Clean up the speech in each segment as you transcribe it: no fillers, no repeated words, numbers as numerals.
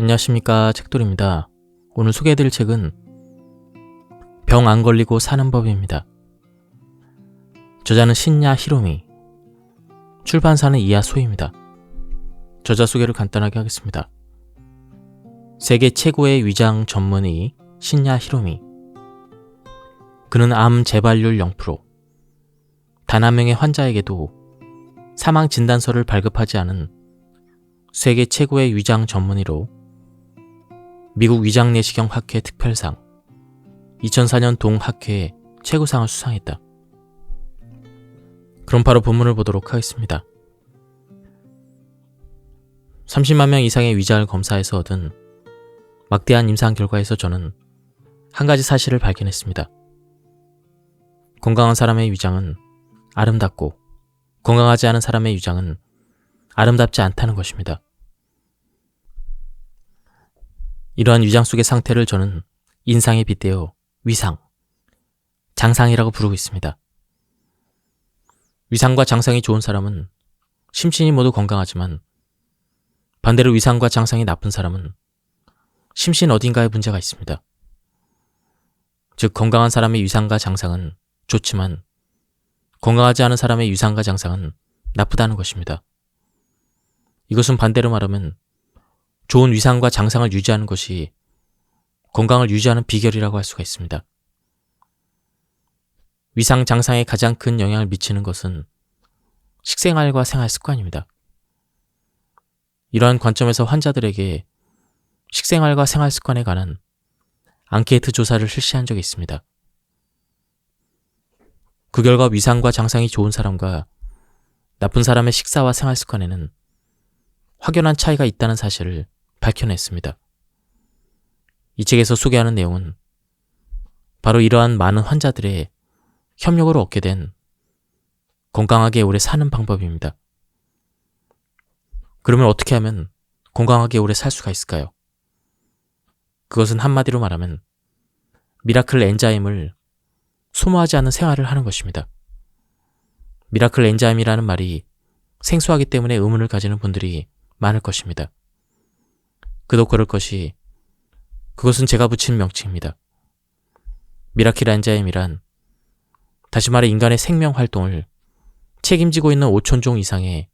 안녕하십니까, 책돌입니다. 오늘 소개해드릴 책은 병 안 걸리고 사는 법입니다. 저자는 신야 히로미, 출판사는 이하소입니다. 저자 소개를 간단하게 하겠습니다. 세계 최고의 위장 전문의 신야 히로미. 그는 암 재발률 0%, 단 한 명의 환자에게도 사망 진단서를 발급하지 않은 세계 최고의 위장 전문의로 미국 위장내시경 학회 특별상, 2004년 동학회 최고상을 수상했다. 그럼 바로 본문을 보도록 하겠습니다. 30만 명 이상의 위장을 검사해서 얻은 막대한 임상 결과에서 저는 한 가지 사실을 발견했습니다. 건강한 사람의 위장은 아름답고 건강하지 않은 사람의 위장은 아름답지 않다는 것입니다. 이러한 위장 속의 상태를 저는 인상에 빗대어 위상, 장상이라고 부르고 있습니다. 위상과 장상이 좋은 사람은 심신이 모두 건강하지만 반대로 위상과 장상이 나쁜 사람은 심신 어딘가에 문제가 있습니다. 즉, 건강한 사람의 위상과 장상은 좋지만 건강하지 않은 사람의 위상과 장상은 나쁘다는 것입니다. 이것은 반대로 말하면 좋은 위상과 장상을 유지하는 것이 건강을 유지하는 비결이라고 할 수가 있습니다. 위상, 장상에 가장 큰 영향을 미치는 것은 식생활과 생활 습관입니다. 이러한 관점에서 환자들에게 식생활과 생활 습관에 관한 앙케이트 조사를 실시한 적이 있습니다. 그 결과 위상과 장상이 좋은 사람과 나쁜 사람의 식사와 생활 습관에는 확연한 차이가 있다는 사실을 밝혀냈습니다. 이 책에서 소개하는 내용은 바로 이러한 많은 환자들의 협력으로 얻게 된 건강하게 오래 사는 방법입니다. 그러면 어떻게 하면 건강하게 오래 살 수가 있을까요? 그것은 한마디로 말하면 미라클 엔자임을 소모하지 않는 생활을 하는 것입니다. 미라클 엔자임이라는 말이 생소하기 때문에 의문을 가지는 분들이 많을 것입니다. 그도 그럴 것이 그것은 제가 붙인 명칭입니다. 미라클 엔자임이란 다시 말해 인간의 생명 활동을 책임지고 있는 5,000종 이상의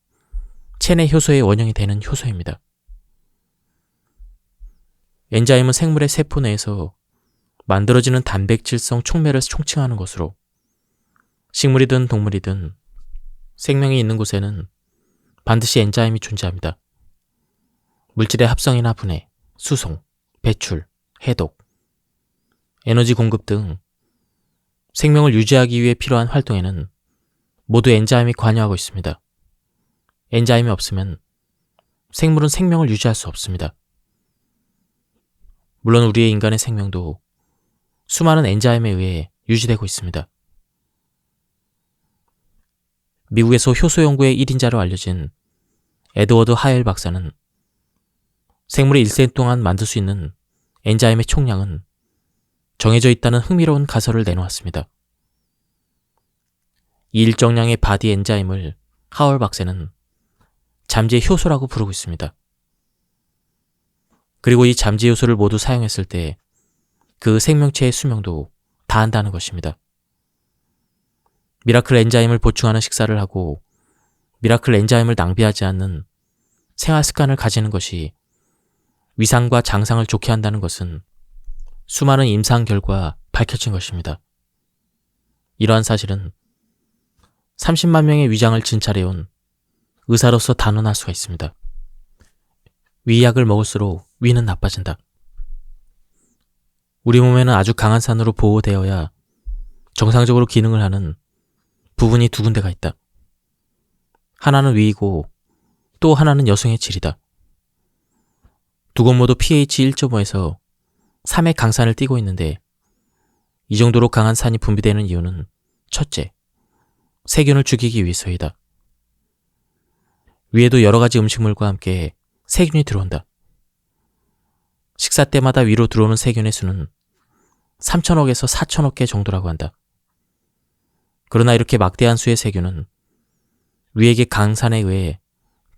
체내 효소의 원형이 되는 효소입니다. 엔자임은 생물의 세포 내에서 만들어지는 단백질성 촉매를 총칭하는 것으로 식물이든 동물이든 생명이 있는 곳에는 반드시 엔자임이 존재합니다. 물질의 합성이나 분해, 수송, 배출, 해독, 에너지 공급 등 생명을 유지하기 위해 필요한 활동에는 모두 엔자임이 관여하고 있습니다. 엔자임이 없으면 생물은 생명을 유지할 수 없습니다. 물론 우리의 인간의 생명도 수많은 엔자임에 의해 유지되고 있습니다. 미국에서 효소 연구의 1인자로 알려진 에드워드 하엘 박사는 생물이 일생 동안 만들 수 있는 엔자임의 총량은 정해져 있다는 흥미로운 가설을 내놓았습니다. 이 일정량의 바디 엔자임을 하얼 박사는 잠재 효소라고 부르고 있습니다. 그리고 이 잠재 효소를 모두 사용했을 때 그 생명체의 수명도 다한다는 것입니다. 미라클 엔자임을 보충하는 식사를 하고 미라클 엔자임을 낭비하지 않는 생활 습관을 가지는 것이 위상과 장상을 좋게 한다는 것은 수많은 임상 결과 밝혀진 것입니다. 이러한 사실은 30만 명의 위장을 진찰해온 의사로서 단언할 수가 있습니다. 위약을 먹을수록 위는 나빠진다. 우리 몸에는 아주 강한 산으로 보호되어야 정상적으로 기능을 하는 부분이 두 군데가 있다. 하나는 위이고 또 하나는 여성의 질이다. 두 곳 모두 pH 1.5에서 3의 강산을 띠고 있는데 이 정도로 강한 산이 분비되는 이유는 첫째, 세균을 죽이기 위해서이다. 위에도 여러 가지 음식물과 함께 세균이 들어온다. 식사 때마다 위로 들어오는 세균의 수는 3천억에서 4천억 개 정도라고 한다. 그러나 이렇게 막대한 수의 세균은 위액의 강산에 의해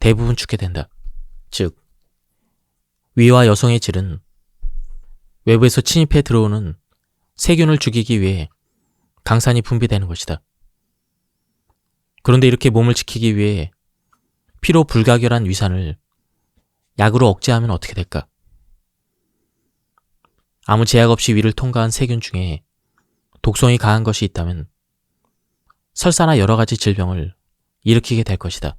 대부분 죽게 된다. 즉, 위와 여성의 질은 외부에서 침입해 들어오는 세균을 죽이기 위해 강산이 분비되는 것이다. 그런데 이렇게 몸을 지키기 위해 피로 불가결한 위산을 약으로 억제하면 어떻게 될까? 아무 제약 없이 위를 통과한 세균 중에 독성이 강한 것이 있다면 설사나 여러 가지 질병을 일으키게 될 것이다.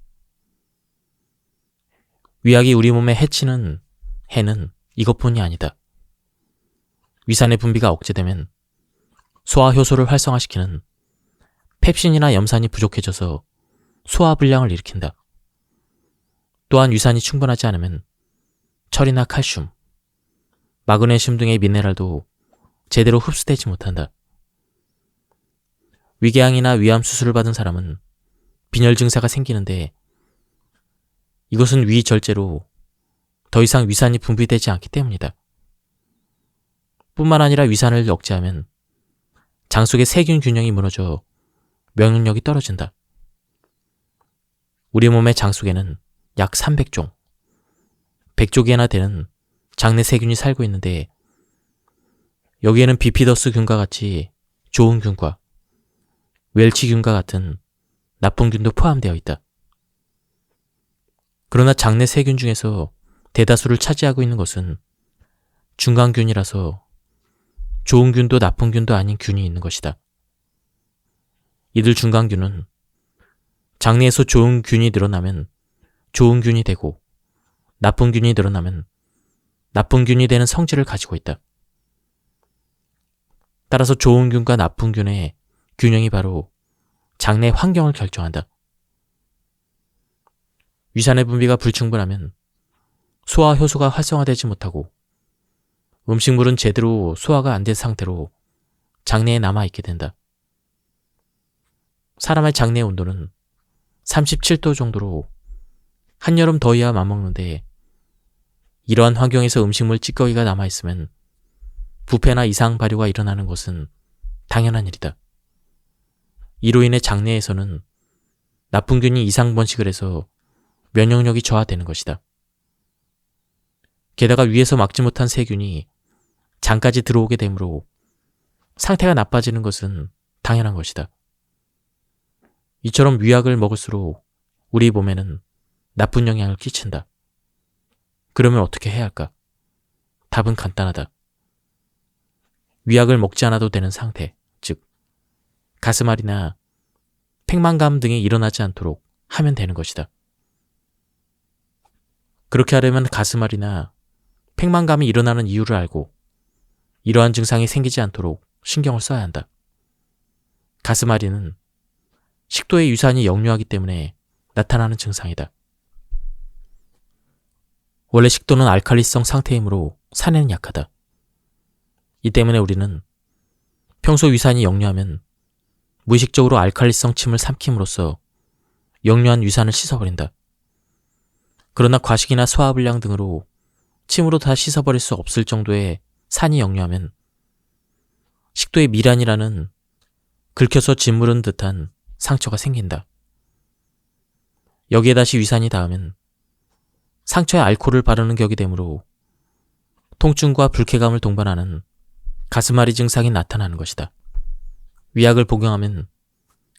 위약이 우리 몸에 해치는 해는 이것뿐이 아니다. 위산의 분비가 억제되면 소화 효소를 활성화시키는 펩신이나 염산이 부족해져서 소화불량을 일으킨다. 또한 위산이 충분하지 않으면 철이나 칼슘, 마그네슘 등의 미네랄도 제대로 흡수되지 못한다. 위궤양이나 위암 수술을 받은 사람은 빈혈 증세가 생기는데 이것은 위 절제로 더 이상 위산이 분비되지 않기 때문이다. 뿐만 아니라 위산을 억제하면 장 속의 세균 균형이 무너져 면역력이 떨어진다. 우리 몸의 장 속에는 약 300종, 100조개나 되는 장내 세균이 살고 있는데 여기에는 비피더스 균과 같이 좋은 균과 웰치균과 같은 나쁜 균도 포함되어 있다. 그러나 장내 세균 중에서 대다수를 차지하고 있는 것은 중간균이라서 좋은 균도 나쁜 균도 아닌 균이 있는 것이다. 이들 중간균은 장내에서 좋은 균이 늘어나면 좋은 균이 되고 나쁜 균이 늘어나면 나쁜 균이 되는 성질을 가지고 있다. 따라서 좋은 균과 나쁜 균의 균형이 바로 장내 환경을 결정한다. 위산의 분비가 불충분하면 소화 효소가 활성화되지 못하고 음식물은 제대로 소화가 안 된 상태로 장내에 남아있게 된다. 사람의 장내 온도는 37도 정도로 한여름 더위와 맞먹는데 이러한 환경에서 음식물 찌꺼기가 남아있으면 부패나 이상 발효가 일어나는 것은 당연한 일이다. 이로 인해 장내에서는 나쁜 균이 이상 번식을 해서 면역력이 저하되는 것이다. 게다가 위에서 막지 못한 세균이 장까지 들어오게 되므로 상태가 나빠지는 것은 당연한 것이다. 이처럼 위약을 먹을수록 우리 몸에는 나쁜 영향을 끼친다. 그러면 어떻게 해야 할까? 답은 간단하다. 위약을 먹지 않아도 되는 상태, 즉 가스말이나 팽만감 등이 일어나지 않도록 하면 되는 것이다. 그렇게 하려면 가스말이나 팽만감이 일어나는 이유를 알고 이러한 증상이 생기지 않도록 신경을 써야 한다. 가스마리는 식도의 유산이 역류하기 때문에 나타나는 증상이다. 원래 식도는 알칼리성 상태이므로 산에는 약하다. 이 때문에 우리는 평소 위산이 역류하면 무의식적으로 알칼리성 침을 삼킴으로써 역류한 위산을 씻어버린다. 그러나 과식이나 소화불량 등으로 침으로 다 씻어버릴 수 없을 정도의 산이 역류하면 식도에 미란이라는 긁혀서 짓무른 듯한 상처가 생긴다. 여기에 다시 위산이 닿으면 상처에 알코올을 바르는 격이 되므로 통증과 불쾌감을 동반하는 가스마리 증상이 나타나는 것이다. 위약을 복용하면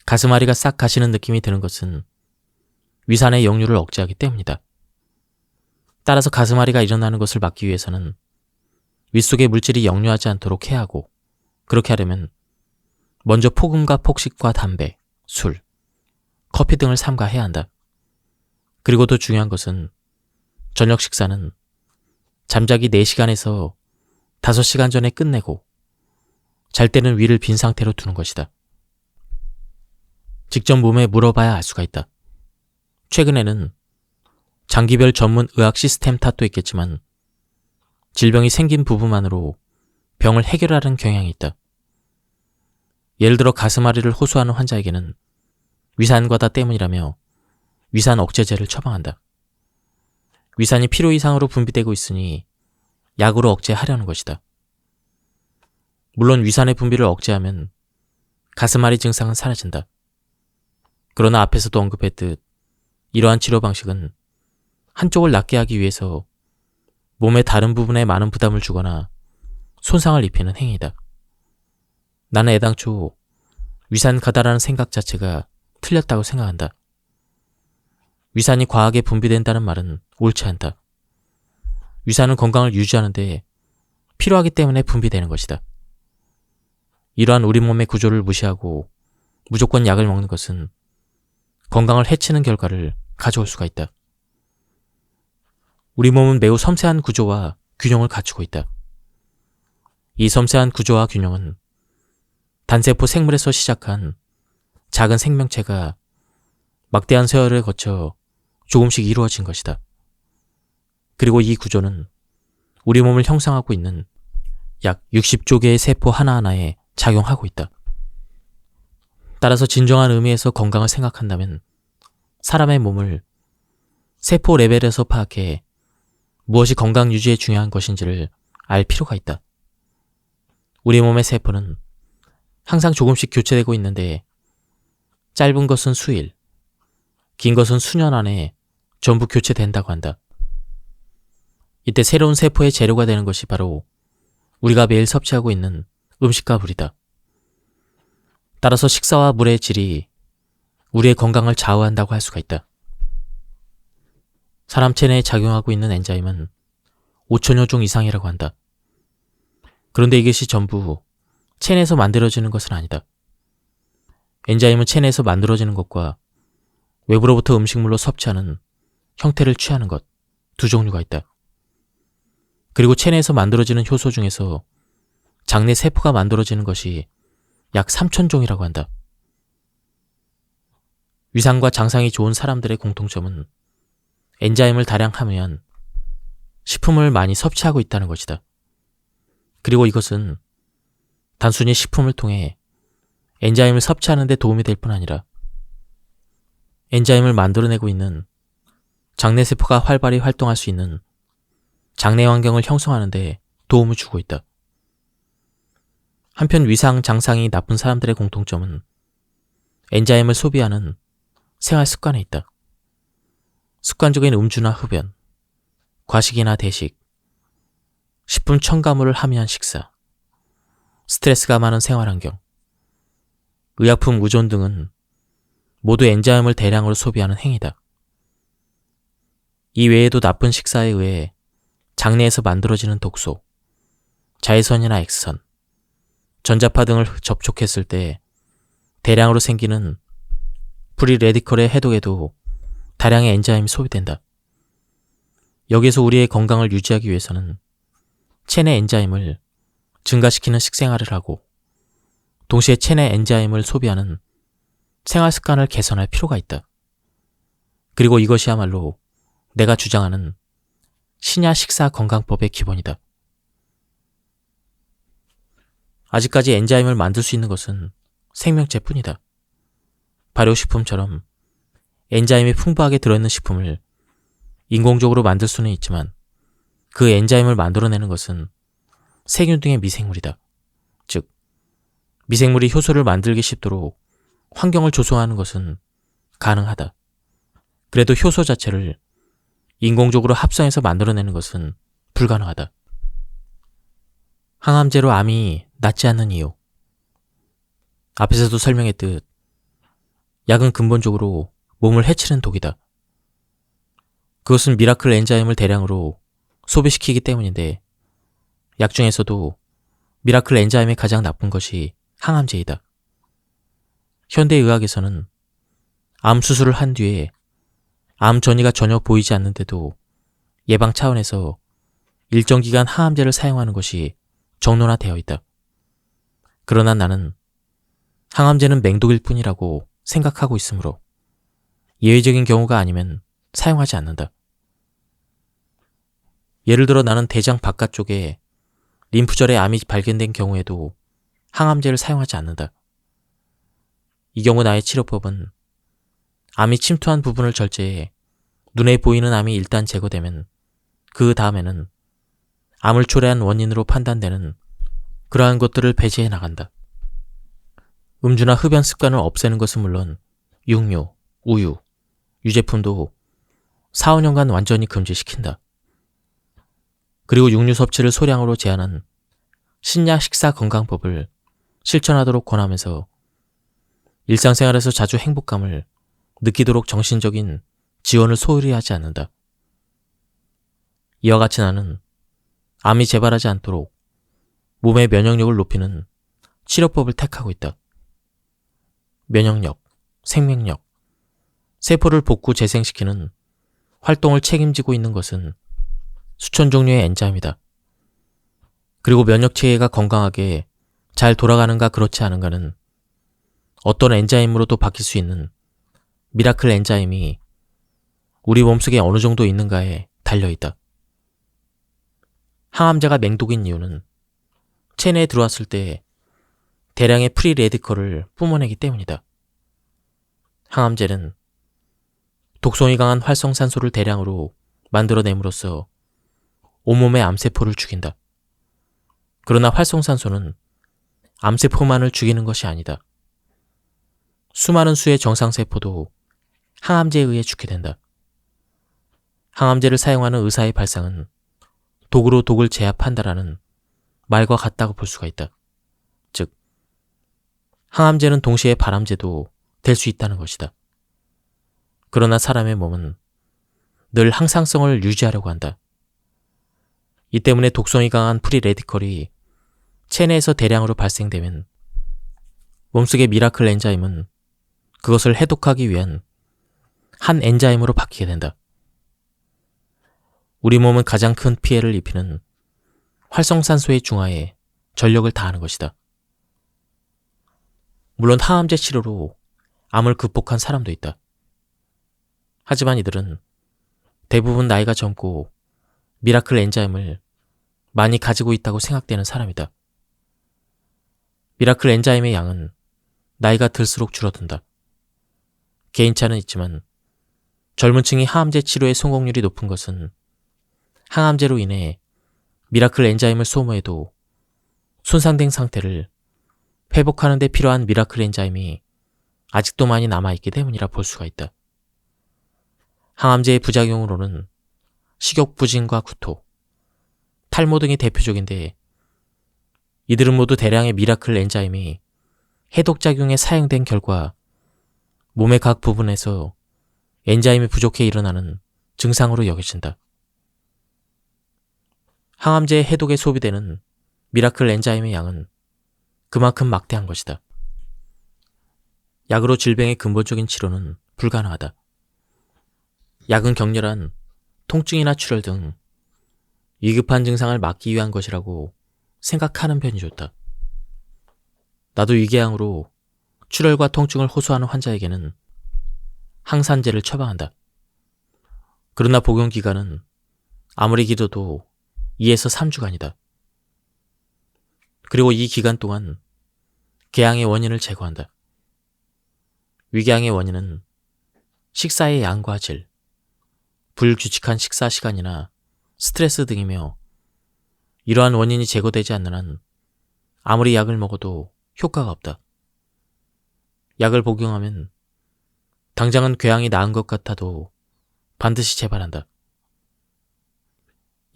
가스마리가 싹 가시는 느낌이 드는 것은 위산의 역류를 억제하기 때문이다. 따라서 가스마리가 일어나는 것을 막기 위해서는 윗속의 물질이 역류하지 않도록 해야 하고, 그렇게 하려면 먼저 폭음과 폭식과 담배, 술, 커피 등을 삼가해야 한다. 그리고 더 중요한 것은 저녁 식사는 잠자기 4시간에서 5시간 전에 끝내고 잘 때는 위를 빈 상태로 두는 것이다. 직접 몸에 물어봐야 알 수가 있다. 최근에는 장기별 전문 의학 시스템 탓도 있겠지만 질병이 생긴 부부만으로 병을 해결하는 경향이 있다. 예를 들어 가스마리를 호소하는 환자에게는 위산과다 때문이라며 위산 억제제를 처방한다. 위산이 필요 이상으로 분비되고 있으니 약으로 억제하려는 것이다. 물론 위산의 분비를 억제하면 가스마리 증상은 사라진다. 그러나 앞에서도 언급했듯 이러한 치료 방식은 한쪽을 낫게 하기 위해서 몸의 다른 부분에 많은 부담을 주거나 손상을 입히는 행위다. 나는 애당초 위산 가다라는 생각 자체가 틀렸다고 생각한다. 위산이 과하게 분비된다는 말은 옳지 않다. 위산은 건강을 유지하는데 필요하기 때문에 분비되는 것이다. 이러한 우리 몸의 구조를 무시하고 무조건 약을 먹는 것은 건강을 해치는 결과를 가져올 수가 있다. 우리 몸은 매우 섬세한 구조와 균형을 갖추고 있다. 이 섬세한 구조와 균형은 단세포 생물에서 시작한 작은 생명체가 막대한 세월을 거쳐 조금씩 이루어진 것이다. 그리고 이 구조는 우리 몸을 형성하고 있는 약 60조 개의 세포 하나하나에 작용하고 있다. 따라서 진정한 의미에서 건강을 생각한다면 사람의 몸을 세포 레벨에서 파악해 무엇이 건강 유지에 중요한 것인지를 알 필요가 있다. 우리 몸의 세포는 항상 조금씩 교체되고 있는데 짧은 것은 수일, 긴 것은 수년 안에 전부 교체된다고 한다. 이때 새로운 세포의 재료가 되는 것이 바로 우리가 매일 섭취하고 있는 음식과 물이다. 따라서 식사와 물의 질이 우리의 건강을 좌우한다고 할 수가 있다. 사람 체내에 작용하고 있는 엔자임은 5천여 종 이상이라고 한다. 그런데 이것이 전부 체내에서 만들어지는 것은 아니다. 엔자임은 체내에서 만들어지는 것과 외부로부터 음식물로 섭취하는 형태를 취하는 것, 두 종류가 있다. 그리고 체내에서 만들어지는 효소 중에서 장내 세포가 만들어지는 것이 약 3,000종이라고 한다. 위상과 장상이 좋은 사람들의 공통점은 엔자임을 다량 함유한 식품을 많이 섭취하고 있다는 것이다. 그리고 이것은 단순히 식품을 통해 엔자임을 섭취하는 데 도움이 될 뿐 아니라 엔자임을 만들어내고 있는 장내세포가 활발히 활동할 수 있는 장내 환경을 형성하는 데 도움을 주고 있다. 한편 위상, 장상이 나쁜 사람들의 공통점은 엔자임을 소비하는 생활 습관에 있다. 습관적인 음주나 흡연, 과식이나 대식, 식품 첨가물을 함유한 식사, 스트레스가 많은 생활 환경, 의약품 의존 등은 모두 엔자임을 대량으로 소비하는 행위다. 이 외에도 나쁜 식사에 의해 장내에서 만들어지는 독소, 자외선이나 X선, 전자파 등을 접촉했을 때 대량으로 생기는 프리 레디컬의 해독에도 다량의 엔자임이 소비된다. 여기에서 우리의 건강을 유지하기 위해서는 체내 엔자임을 증가시키는 식생활을 하고 동시에 체내 엔자임을 소비하는 생활 습관을 개선할 필요가 있다. 그리고 이것이야말로 내가 주장하는 신야 식사 건강법의 기본이다. 아직까지 엔자임을 만들 수 있는 것은 생명체뿐이다. 발효식품처럼 엔자임이 풍부하게 들어있는 식품을 인공적으로 만들 수는 있지만 그 엔자임을 만들어내는 것은 세균 등의 미생물이다. 즉, 미생물이 효소를 만들기 쉽도록 환경을 조성하는 것은 가능하다. 그래도 효소 자체를 인공적으로 합성해서 만들어내는 것은 불가능하다. 항암제로 암이 낫지 않는 이유. 앞에서도 설명했듯 약은 근본적으로 몸을 해치는 독이다. 그것은 미라클 엔자임을 대량으로 소비시키기 때문인데 약 중에서도 미라클 엔자임이 가장 나쁜 것이 항암제이다. 현대의학에서는 암 수술을 한 뒤에 암 전이가 전혀 보이지 않는데도 예방 차원에서 일정 기간 항암제를 사용하는 것이 정론화되어 있다. 그러나 나는 항암제는 맹독일 뿐이라고 생각하고 있으므로 예외적인 경우가 아니면 사용하지 않는다. 예를 들어 나는 대장 바깥쪽에 림프절에 암이 발견된 경우에도 항암제를 사용하지 않는다. 이 경우 나의 치료법은 암이 침투한 부분을 절제해 눈에 보이는 암이 일단 제거되면 그 다음에는 암을 초래한 원인으로 판단되는 그러한 것들을 배제해 나간다. 음주나 흡연 습관을 없애는 것은 물론 육류, 우유, 유제품도 4, 5년간 완전히 금지시킨다. 그리고 육류 섭취를 소량으로 제한한 신약 식사 건강법을 실천하도록 권하면서 일상생활에서 자주 행복감을 느끼도록 정신적인 지원을 소홀히 하지 않는다. 이와 같이 나는 암이 재발하지 않도록 몸의 면역력을 높이는 치료법을 택하고 있다. 면역력, 생명력, 세포를 복구 재생시키는 활동을 책임지고 있는 것은 수천 종류의 엔자임이다. 그리고 면역체계가 건강하게 잘 돌아가는가 그렇지 않은가는 어떤 엔자임으로도 바뀔 수 있는 미라클 엔자임이 우리 몸속에 어느 정도 있는가에 달려있다. 항암제가 맹독인 이유는 체내에 들어왔을 때 대량의 프리 레디컬을 뿜어내기 때문이다. 항암제는 독성이 강한 활성산소를 대량으로 만들어냄으로써 온몸의 암세포를 죽인다. 그러나 활성산소는 암세포만을 죽이는 것이 아니다. 수많은 수의 정상세포도 항암제에 의해 죽게 된다. 항암제를 사용하는 의사의 발상은 독으로 독을 제압한다라는 말과 같다고 볼 수가 있다. 즉, 항암제는 동시에 발암제도 될 수 있다는 것이다. 그러나 사람의 몸은 늘 항상성을 유지하려고 한다. 이 때문에 독성이 강한 프리 레디컬이 체내에서 대량으로 발생되면 몸속의 미라클 엔자임은 그것을 해독하기 위한 한 엔자임으로 바뀌게 된다. 우리 몸은 가장 큰 피해를 입히는 활성산소의 중화에 전력을 다하는 것이다. 물론 항암제 치료로 암을 극복한 사람도 있다. 하지만 이들은 대부분 나이가 젊고 미라클 엔자임을 많이 가지고 있다고 생각되는 사람이다. 미라클 엔자임의 양은 나이가 들수록 줄어든다. 개인차는 있지만 젊은 층이 항암제 치료의 성공률이 높은 것은 항암제로 인해 미라클 엔자임을 소모해도 손상된 상태를 회복하는 데 필요한 미라클 엔자임이 아직도 많이 남아있기 때문이라 볼 수가 있다. 항암제의 부작용으로는 식욕부진과 구토, 탈모 등이 대표적인데 이들은 모두 대량의 미라클 엔자임이 해독작용에 사용된 결과 몸의 각 부분에서 엔자임이 부족해 일어나는 증상으로 여겨진다. 항암제의 해독에 소비되는 미라클 엔자임의 양은 그만큼 막대한 것이다. 약으로 질병의 근본적인 치료는 불가능하다. 약은 격렬한 통증이나 출혈 등 위급한 증상을 막기 위한 것이라고 생각하는 편이 좋다. 나도 위궤양으로 출혈과 통증을 호소하는 환자에게는 항산제를 처방한다. 그러나 복용 기간은 아무리 길어도 2에서 3주간이다. 그리고 이 기간 동안 궤양의 원인을 제거한다. 위궤양의 원인은 식사의 양과 질, 불규칙한 식사 시간이나 스트레스 등이며 이러한 원인이 제거되지 않는 한 아무리 약을 먹어도 효과가 없다. 약을 복용하면 당장은 궤양이 나은 것 같아도 반드시 재발한다.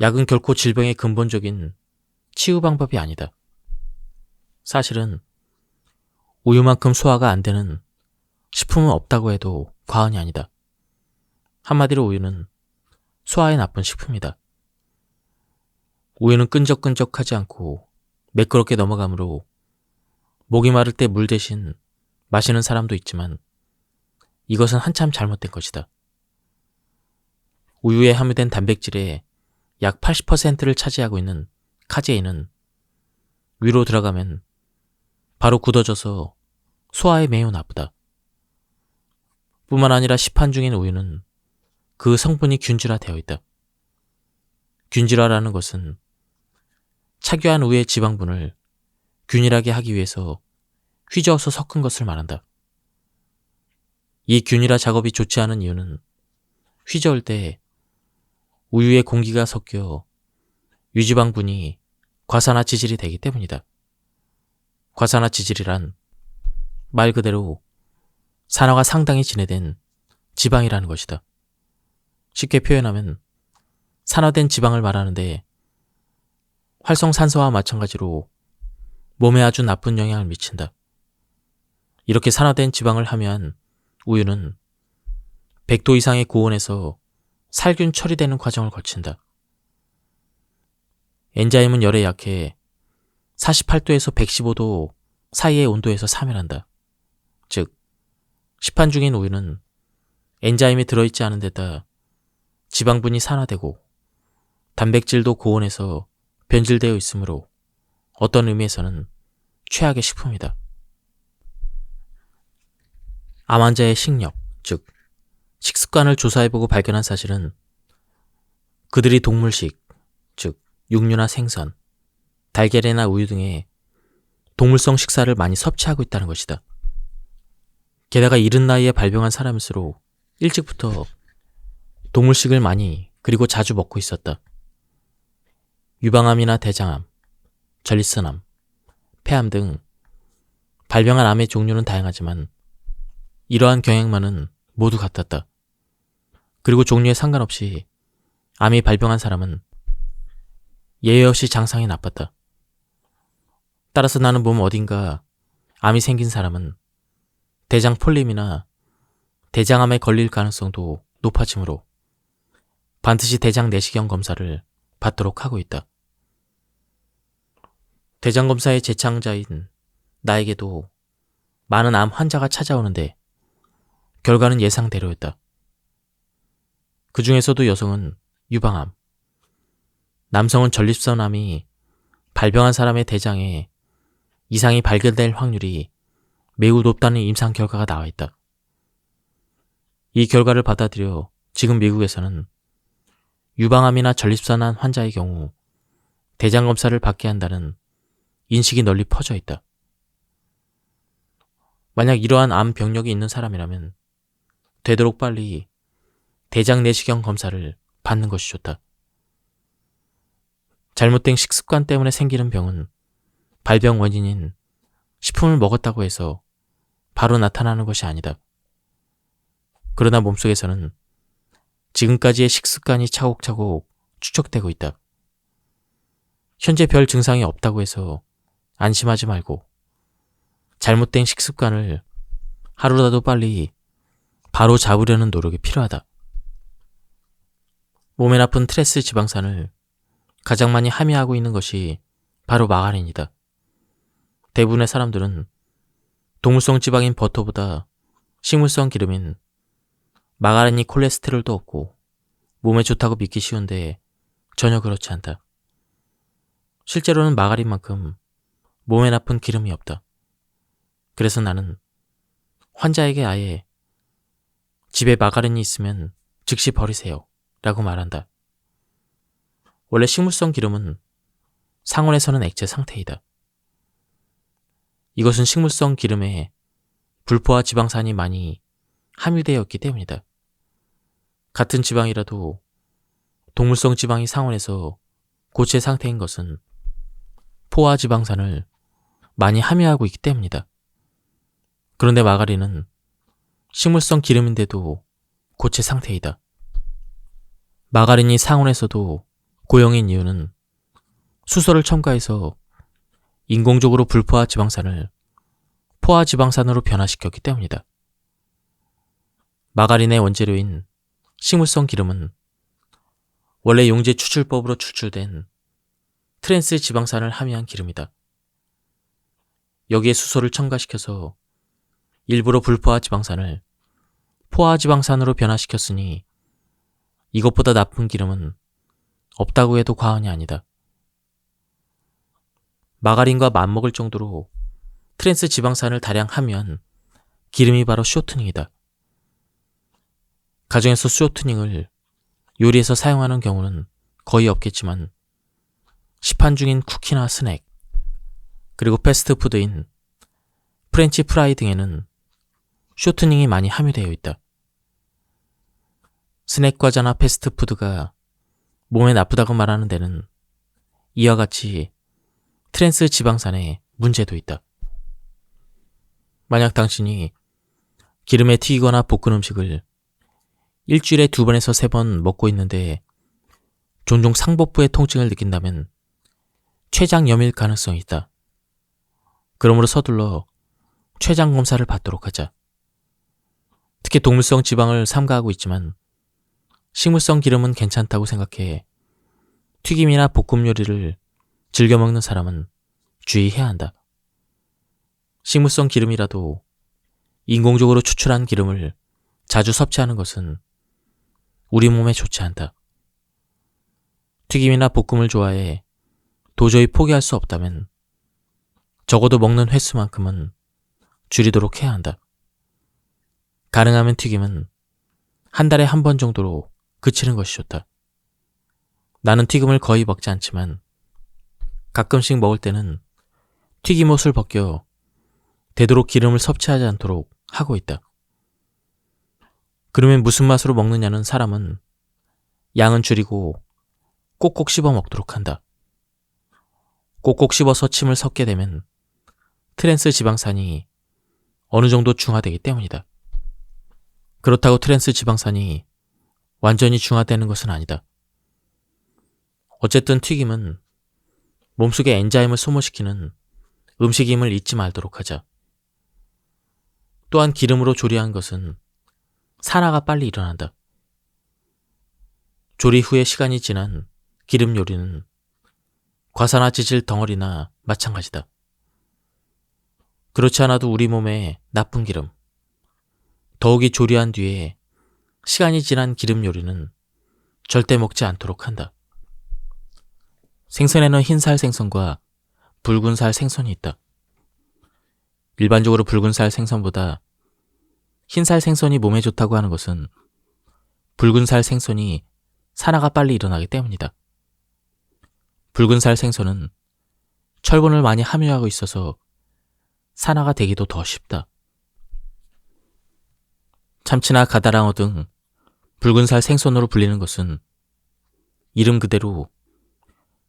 약은 결코 질병의 근본적인 치유 방법이 아니다. 사실은 우유만큼 소화가 안 되는 식품은 없다고 해도 과언이 아니다. 한마디로 우유는 소화에 나쁜 식품이다. 우유는 끈적끈적하지 않고 매끄럽게 넘어가므로 목이 마를 때 물 대신 마시는 사람도 있지만 이것은 한참 잘못된 것이다. 우유에 함유된 단백질의 약 80%를 차지하고 있는 카제인은 위로 들어가면 바로 굳어져서 소화에 매우 나쁘다. 뿐만 아니라 시판 중인 우유는 그 성분이 균질화되어 있다. 균질화라는 것은 착유한 우유의 지방분을 균일하게 하기 위해서 휘저어서 섞은 것을 말한다. 이 균일화 작업이 좋지 않은 이유는 휘저을 때 우유에 공기가 섞여 유지방분이 과산화 지질이 되기 때문이다. 과산화 지질이란 말 그대로 산화가 상당히 진해된 지방이라는 것이다. 쉽게 표현하면 산화된 지방을 말하는데 활성산소와 마찬가지로 몸에 아주 나쁜 영향을 미친다. 이렇게 산화된 지방을 함유한 우유는 100도 이상의 고온에서 살균 처리되는 과정을 거친다. 엔자임은 열에 약해 48도에서 115도 사이의 온도에서 사멸한다. 즉, 시판 중인 우유는 엔자임이 들어있지 않은 데다 지방분이 산화되고 단백질도 고온에서 변질되어 있으므로 어떤 의미에서는 최악의 식품이다. 암 환자의 식력, 즉 식습관을 조사해보고 발견한 사실은 그들이 동물식, 즉 육류나 생선, 달걀이나 우유 등의 동물성 식사를 많이 섭취하고 있다는 것이다. 게다가 이른 나이에 발병한 사람일수록 일찍부터 동물식을 많이 그리고 자주 먹고 있었다. 유방암이나 대장암, 전립선암, 폐암 등 발병한 암의 종류는 다양하지만 이러한 경향만은 모두 같았다. 그리고 종류에 상관없이 암이 발병한 사람은 예외 없이 장상이 나빴다. 따라서 나는 몸 어딘가 암이 생긴 사람은 대장 폴림이나 대장암에 걸릴 가능성도 높아지므로 반드시 대장 내시경 검사를 받도록 하고 있다. 대장 검사의 제창자인 나에게도 많은 암 환자가 찾아오는데 결과는 예상대로였다. 그 중에서도 여성은 유방암, 남성은 전립선암이 발병한 사람의 대장에 이상이 발견될 확률이 매우 높다는 임상 결과가 나와 있다. 이 결과를 받아들여 지금 미국에서는 유방암이나 전립선암 환자의 경우 대장 검사를 받게 한다는 인식이 널리 퍼져 있다. 만약 이러한 암 병력이 있는 사람이라면 되도록 빨리 대장 내시경 검사를 받는 것이 좋다. 잘못된 식습관 때문에 생기는 병은 발병 원인인 식품을 먹었다고 해서 바로 나타나는 것이 아니다. 그러나 몸속에서는 지금까지의 식습관이 차곡차곡 축적되고 있다. 현재 별 증상이 없다고 해서 안심하지 말고 잘못된 식습관을 하루라도 빨리 바로 잡으려는 노력이 필요하다. 몸에 나쁜 트랜스 지방산을 가장 많이 함유하고 있는 것이 바로 마가린이다. 대부분의 사람들은 동물성 지방인 버터보다 식물성 기름인 마가린이 콜레스테롤도 없고 몸에 좋다고 믿기 쉬운데 전혀 그렇지 않다. 실제로는 마가린만큼 몸에 나쁜 기름이 없다. 그래서 나는 환자에게 아예 집에 마가린이 있으면 즉시 버리세요 라고 말한다. 원래 식물성 기름은 상온에서는 액체 상태이다. 이것은 식물성 기름에 불포화 지방산이 많이 함유되어 있기 때문이다. 같은 지방이라도 동물성 지방이 상온에서 고체 상태인 것은 포화 지방산을 많이 함유하고 있기 때문이다. 그런데 마가린은 식물성 기름인데도 고체 상태이다. 마가린이 상온에서도 고형인 이유는 수소를 첨가해서 인공적으로 불포화 지방산을 포화 지방산으로 변화시켰기 때문이다. 마가린의 원재료인 식물성 기름은 원래 용제 추출법으로 추출된 트랜스 지방산을 함유한 기름이다. 여기에 수소를 첨가시켜서 일부러 불포화 지방산을 포화 지방산으로 변화시켰으니 이것보다 나쁜 기름은 없다고 해도 과언이 아니다. 마가린과 맞먹을 정도로 트랜스 지방산을 다량 함유한 기름이 바로 쇼트닝이다. 가정에서 쇼트닝을 요리에서 사용하는 경우는 거의 없겠지만 시판 중인 쿠키나 스낵, 그리고 패스트푸드인 프렌치 프라이 등에는 쇼트닝이 많이 함유되어 있다. 스낵 과자나 패스트푸드가 몸에 나쁘다고 말하는 데는 이와 같이 트랜스 지방산에 문제도 있다. 만약 당신이 기름에 튀기거나 볶은 음식을 일주일에 2번에서 3번 먹고 있는데 종종 상복부의 통증을 느낀다면 췌장 염일 가능성이 있다. 그러므로 서둘러 췌장 검사를 받도록 하자. 특히 동물성 지방을 삼가하고 있지만 식물성 기름은 괜찮다고 생각해 튀김이나 볶음 요리를 즐겨 먹는 사람은 주의해야 한다. 식물성 기름이라도 인공적으로 추출한 기름을 자주 섭취하는 것은 우리 몸에 좋지 않다. 튀김이나 볶음을 좋아해 도저히 포기할 수 없다면 적어도 먹는 횟수만큼은 줄이도록 해야 한다. 가능하면 튀김은 한 달에 한 번 정도로 그치는 것이 좋다. 나는 튀김을 거의 먹지 않지만 가끔씩 먹을 때는 튀김옷을 벗겨 되도록 기름을 섭취하지 않도록 하고 있다. 그러면 무슨 맛으로 먹느냐는 사람은 양은 줄이고 꼭꼭 씹어 먹도록 한다. 꼭꼭 씹어서 침을 섞게 되면 트랜스 지방산이 어느 정도 중화되기 때문이다. 그렇다고 트랜스 지방산이 완전히 중화되는 것은 아니다. 어쨌든 튀김은 몸속에 엔자임을 소모시키는 음식임을 잊지 말도록 하자. 또한 기름으로 조리한 것은 산화가 빨리 일어난다. 조리 후에 시간이 지난 기름 요리는 과산화 지질 덩어리나 마찬가지다. 그렇지 않아도 우리 몸에 나쁜 기름, 더욱이 조리한 뒤에 시간이 지난 기름 요리는 절대 먹지 않도록 한다. 생선에는 흰살 생선과 붉은살 생선이 있다. 일반적으로 붉은살 생선보다 흰살 생선이 몸에 좋다고 하는 것은 붉은살 생선이 산화가 빨리 일어나기 때문이다. 붉은살 생선은 철분을 많이 함유하고 있어서 산화가 되기도 더 쉽다. 참치나 가다랑어 등 붉은살 생선으로 불리는 것은 이름 그대로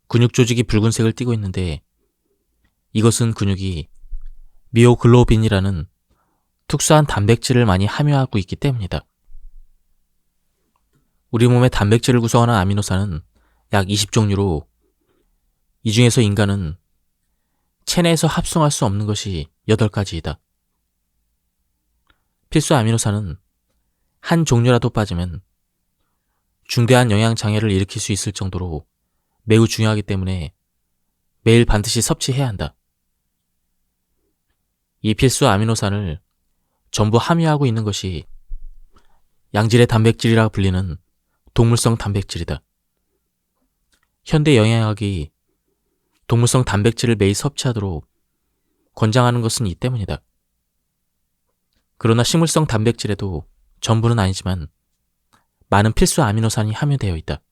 근육 조직이 붉은색을 띠고 있는데 이것은 근육이 미오글로빈이라는 특수한 단백질을 많이 함유하고 있기 때문이다. 우리 몸의 단백질을 구성하는 아미노산은 약 20종류로 이 중에서 인간은 체내에서 합성할 수 없는 것이 8가지이다. 필수 아미노산은 한 종류라도 빠지면 중대한 영양장애를 일으킬 수 있을 정도로 매우 중요하기 때문에 매일 반드시 섭취해야 한다. 이 필수 아미노산을 전부 함유하고 있는 것이 양질의 단백질이라 불리는 동물성 단백질이다. 현대 영양학이 동물성 단백질을 매일 섭취하도록 권장하는 것은 이 때문이다. 그러나 식물성 단백질에도 전부는 아니지만 많은 필수 아미노산이 함유되어 있다.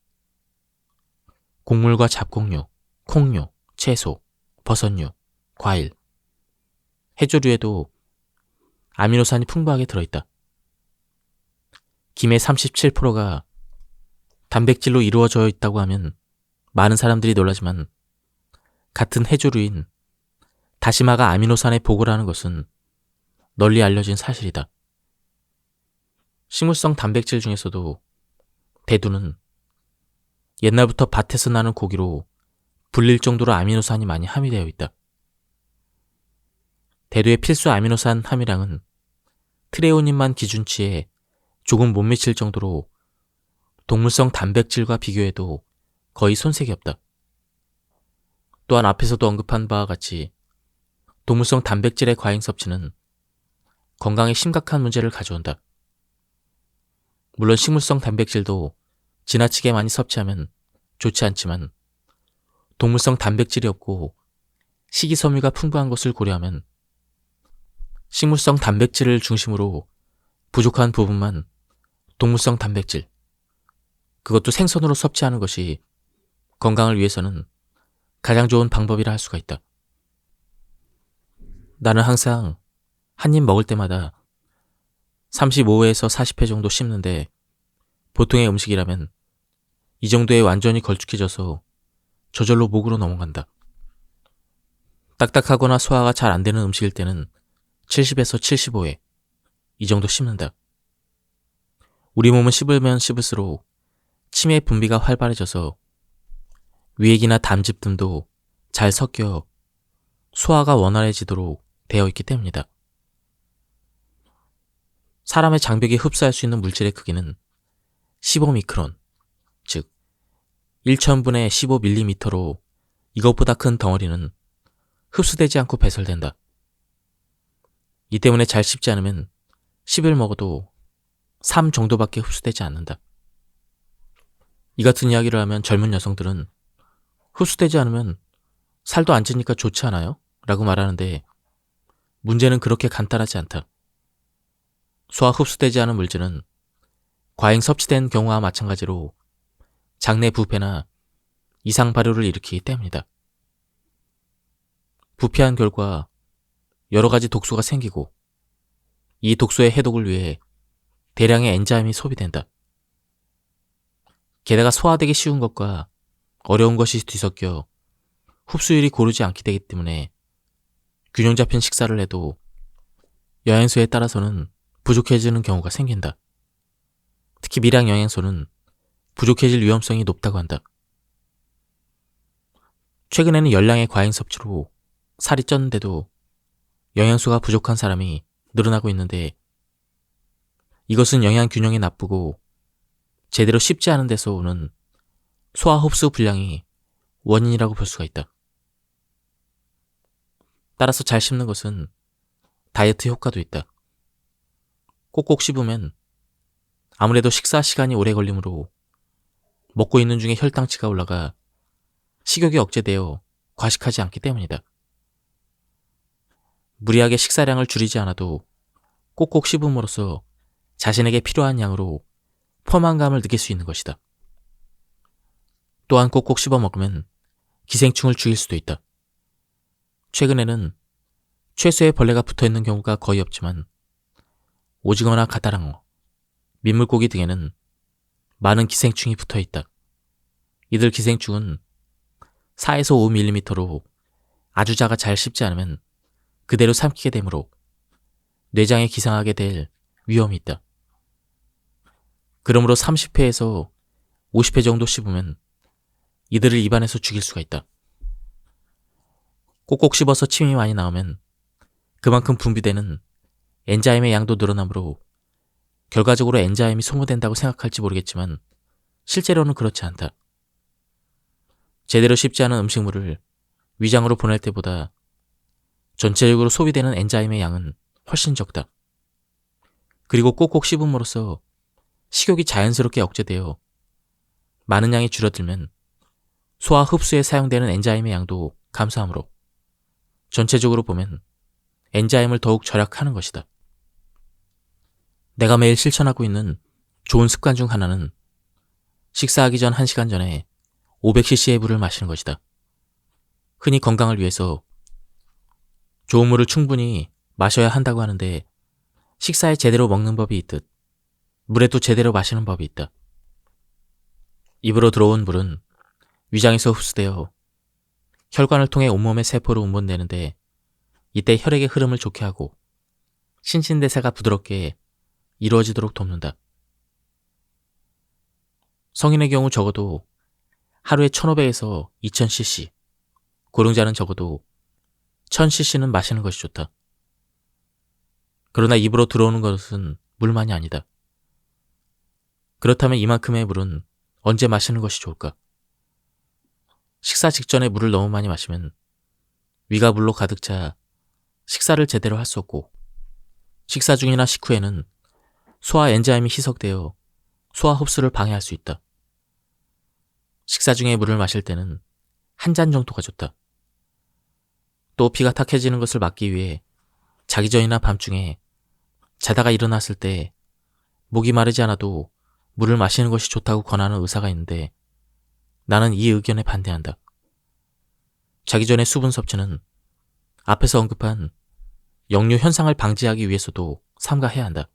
곡물과 잡곡류, 콩류, 채소, 버섯류, 과일, 해조류에도 아미노산이 풍부하게 들어있다. 김의 37%가 단백질로 이루어져 있다고 하면 많은 사람들이 놀라지만 같은 해조류인 다시마가 아미노산의 보고라는 것은 널리 알려진 사실이다. 식물성 단백질 중에서도 대두는 옛날부터 밭에서 나는 고기로 불릴 정도로 아미노산이 많이 함유되어 있다. 대두의 필수 아미노산 함유량은 트레오닌만 기준치에 조금 못 미칠 정도로 동물성 단백질과 비교해도 거의 손색이 없다. 또한 앞에서도 언급한 바와 같이 동물성 단백질의 과잉 섭취는 건강에 심각한 문제를 가져온다. 물론 식물성 단백질도 지나치게 많이 섭취하면 좋지 않지만 동물성 단백질이 없고 식이섬유가 풍부한 것을 고려하면 식물성 단백질을 중심으로 부족한 부분만 동물성 단백질, 그것도 생선으로 섭취하는 것이 건강을 위해서는 가장 좋은 방법이라 할 수가 있다. 나는 항상 한 입 먹을 때마다 35회에서 40회 정도 씹는데 보통의 음식이라면 이 정도에 완전히 걸쭉해져서 저절로 목으로 넘어간다. 딱딱하거나 소화가 잘 안 되는 음식일 때는 70에서 75회 이 정도 씹는다. 우리 몸은 씹으면 씹을수록 침의 분비가 활발해져서 위액이나 담즙 등도 잘 섞여 소화가 원활해지도록 되어 있기 때문이다. 사람의 장벽이 흡수할 수 있는 물질의 크기는 15미크론, 즉 1천분의 15mm로 이것보다 큰 덩어리는 흡수되지 않고 배설된다. 이 때문에 잘 씹지 않으면 10을 먹어도 3 정도밖에 흡수되지 않는다. 이 같은 이야기를 하면 젊은 여성들은 흡수되지 않으면 살도 안 찌니까 좋지 않아요? 라고 말하는데 문제는 그렇게 간단하지 않다. 소화 흡수되지 않은 물질은 과잉 섭취된 경우와 마찬가지로 장내 부패나 이상 발효를 일으키기 때문이다. 부패한 결과 여러 가지 독소가 생기고 이 독소의 해독을 위해 대량의 엔자임이 소비된다. 게다가 소화되기 쉬운 것과 어려운 것이 뒤섞여 흡수율이 고르지 않게 되기 때문에 균형 잡힌 식사를 해도 영양소에 따라서는 부족해지는 경우가 생긴다. 특히 미량 영양소는 부족해질 위험성이 높다고 한다. 최근에는 열량의 과잉 섭취로 살이 쪘는데도 영양소가 부족한 사람이 늘어나고 있는데 이것은 영양 균형이 나쁘고 제대로 씹지 않은 데서 오는 소화 흡수 불량이 원인이라고 볼 수가 있다. 따라서 잘 씹는 것은 다이어트 효과도 있다. 꼭꼭 씹으면 아무래도 식사 시간이 오래 걸리므로 먹고 있는 중에 혈당치가 올라가 식욕이 억제되어 과식하지 않기 때문이다. 무리하게 식사량을 줄이지 않아도 꼭꼭 씹음으로써 자신에게 필요한 양으로 포만감을 느낄 수 있는 것이다. 또한 꼭꼭 씹어 먹으면 기생충을 죽일 수도 있다. 최근에는 채소에 벌레가 붙어있는 경우가 거의 없지만 오징어나 가다랑어, 민물고기 등에는 많은 기생충이 붙어있다. 이들 기생충은 4에서 5mm로 아주 작아 잘 씹지 않으면 그대로 삼키게 되므로 뇌장에 기상하게 될 위험이 있다. 그러므로 30회에서 50회 정도 씹으면 이들을 입안에서 죽일 수가 있다. 꼭꼭 씹어서 침이 많이 나오면 그만큼 분비되는 엔자임의 양도 늘어나므로 결과적으로 엔자임이 소모된다고 생각할지 모르겠지만 실제로는 그렇지 않다. 제대로 씹지 않은 음식물을 위장으로 보낼 때보다 전체적으로 소비되는 엔자임의 양은 훨씬 적다. 그리고 꼭꼭 씹음으로써 식욕이 자연스럽게 억제되어 많은 양이 줄어들면 소화 흡수에 사용되는 엔자임의 양도 감소하므로 전체적으로 보면 엔자임을 더욱 절약하는 것이다. 내가 매일 실천하고 있는 좋은 습관 중 하나는 식사하기 전 1시간 전에 500cc의 물을 마시는 것이다. 흔히 건강을 위해서 좋은 물을 충분히 마셔야 한다고 하는데 식사에 제대로 먹는 법이 있듯 물에도 제대로 마시는 법이 있다. 입으로 들어온 물은 위장에서 흡수되어 혈관을 통해 온몸의 세포로 운반되는데 이때 혈액의 흐름을 좋게 하고 신진대사가 부드럽게 이루어지도록 돕는다. 성인의 경우 적어도 하루에 1500에서 2000cc, 고령자는 적어도 1000cc는 마시는 것이 좋다. 그러나 입으로 들어오는 것은 물만이 아니다. 그렇다면 이만큼의 물은 언제 마시는 것이 좋을까? 식사 직전에 물을 너무 많이 마시면 위가 물로 가득 차 식사를 제대로 할 수 없고 식사 중이나 식후에는 소화 엔자임이 희석되어 소화 흡수를 방해할 수 있다. 식사 중에 물을 마실 때는 1잔 정도가 좋다. 또 피가 탁해지는 것을 막기 위해 자기 전이나 밤중에 자다가 일어났을 때 목이 마르지 않아도 물을 마시는 것이 좋다고 권하는 의사가 있는데 나는 이 의견에 반대한다. 자기 전에 수분 섭취는 앞에서 언급한 역류 현상을 방지하기 위해서도 삼가해야 한다.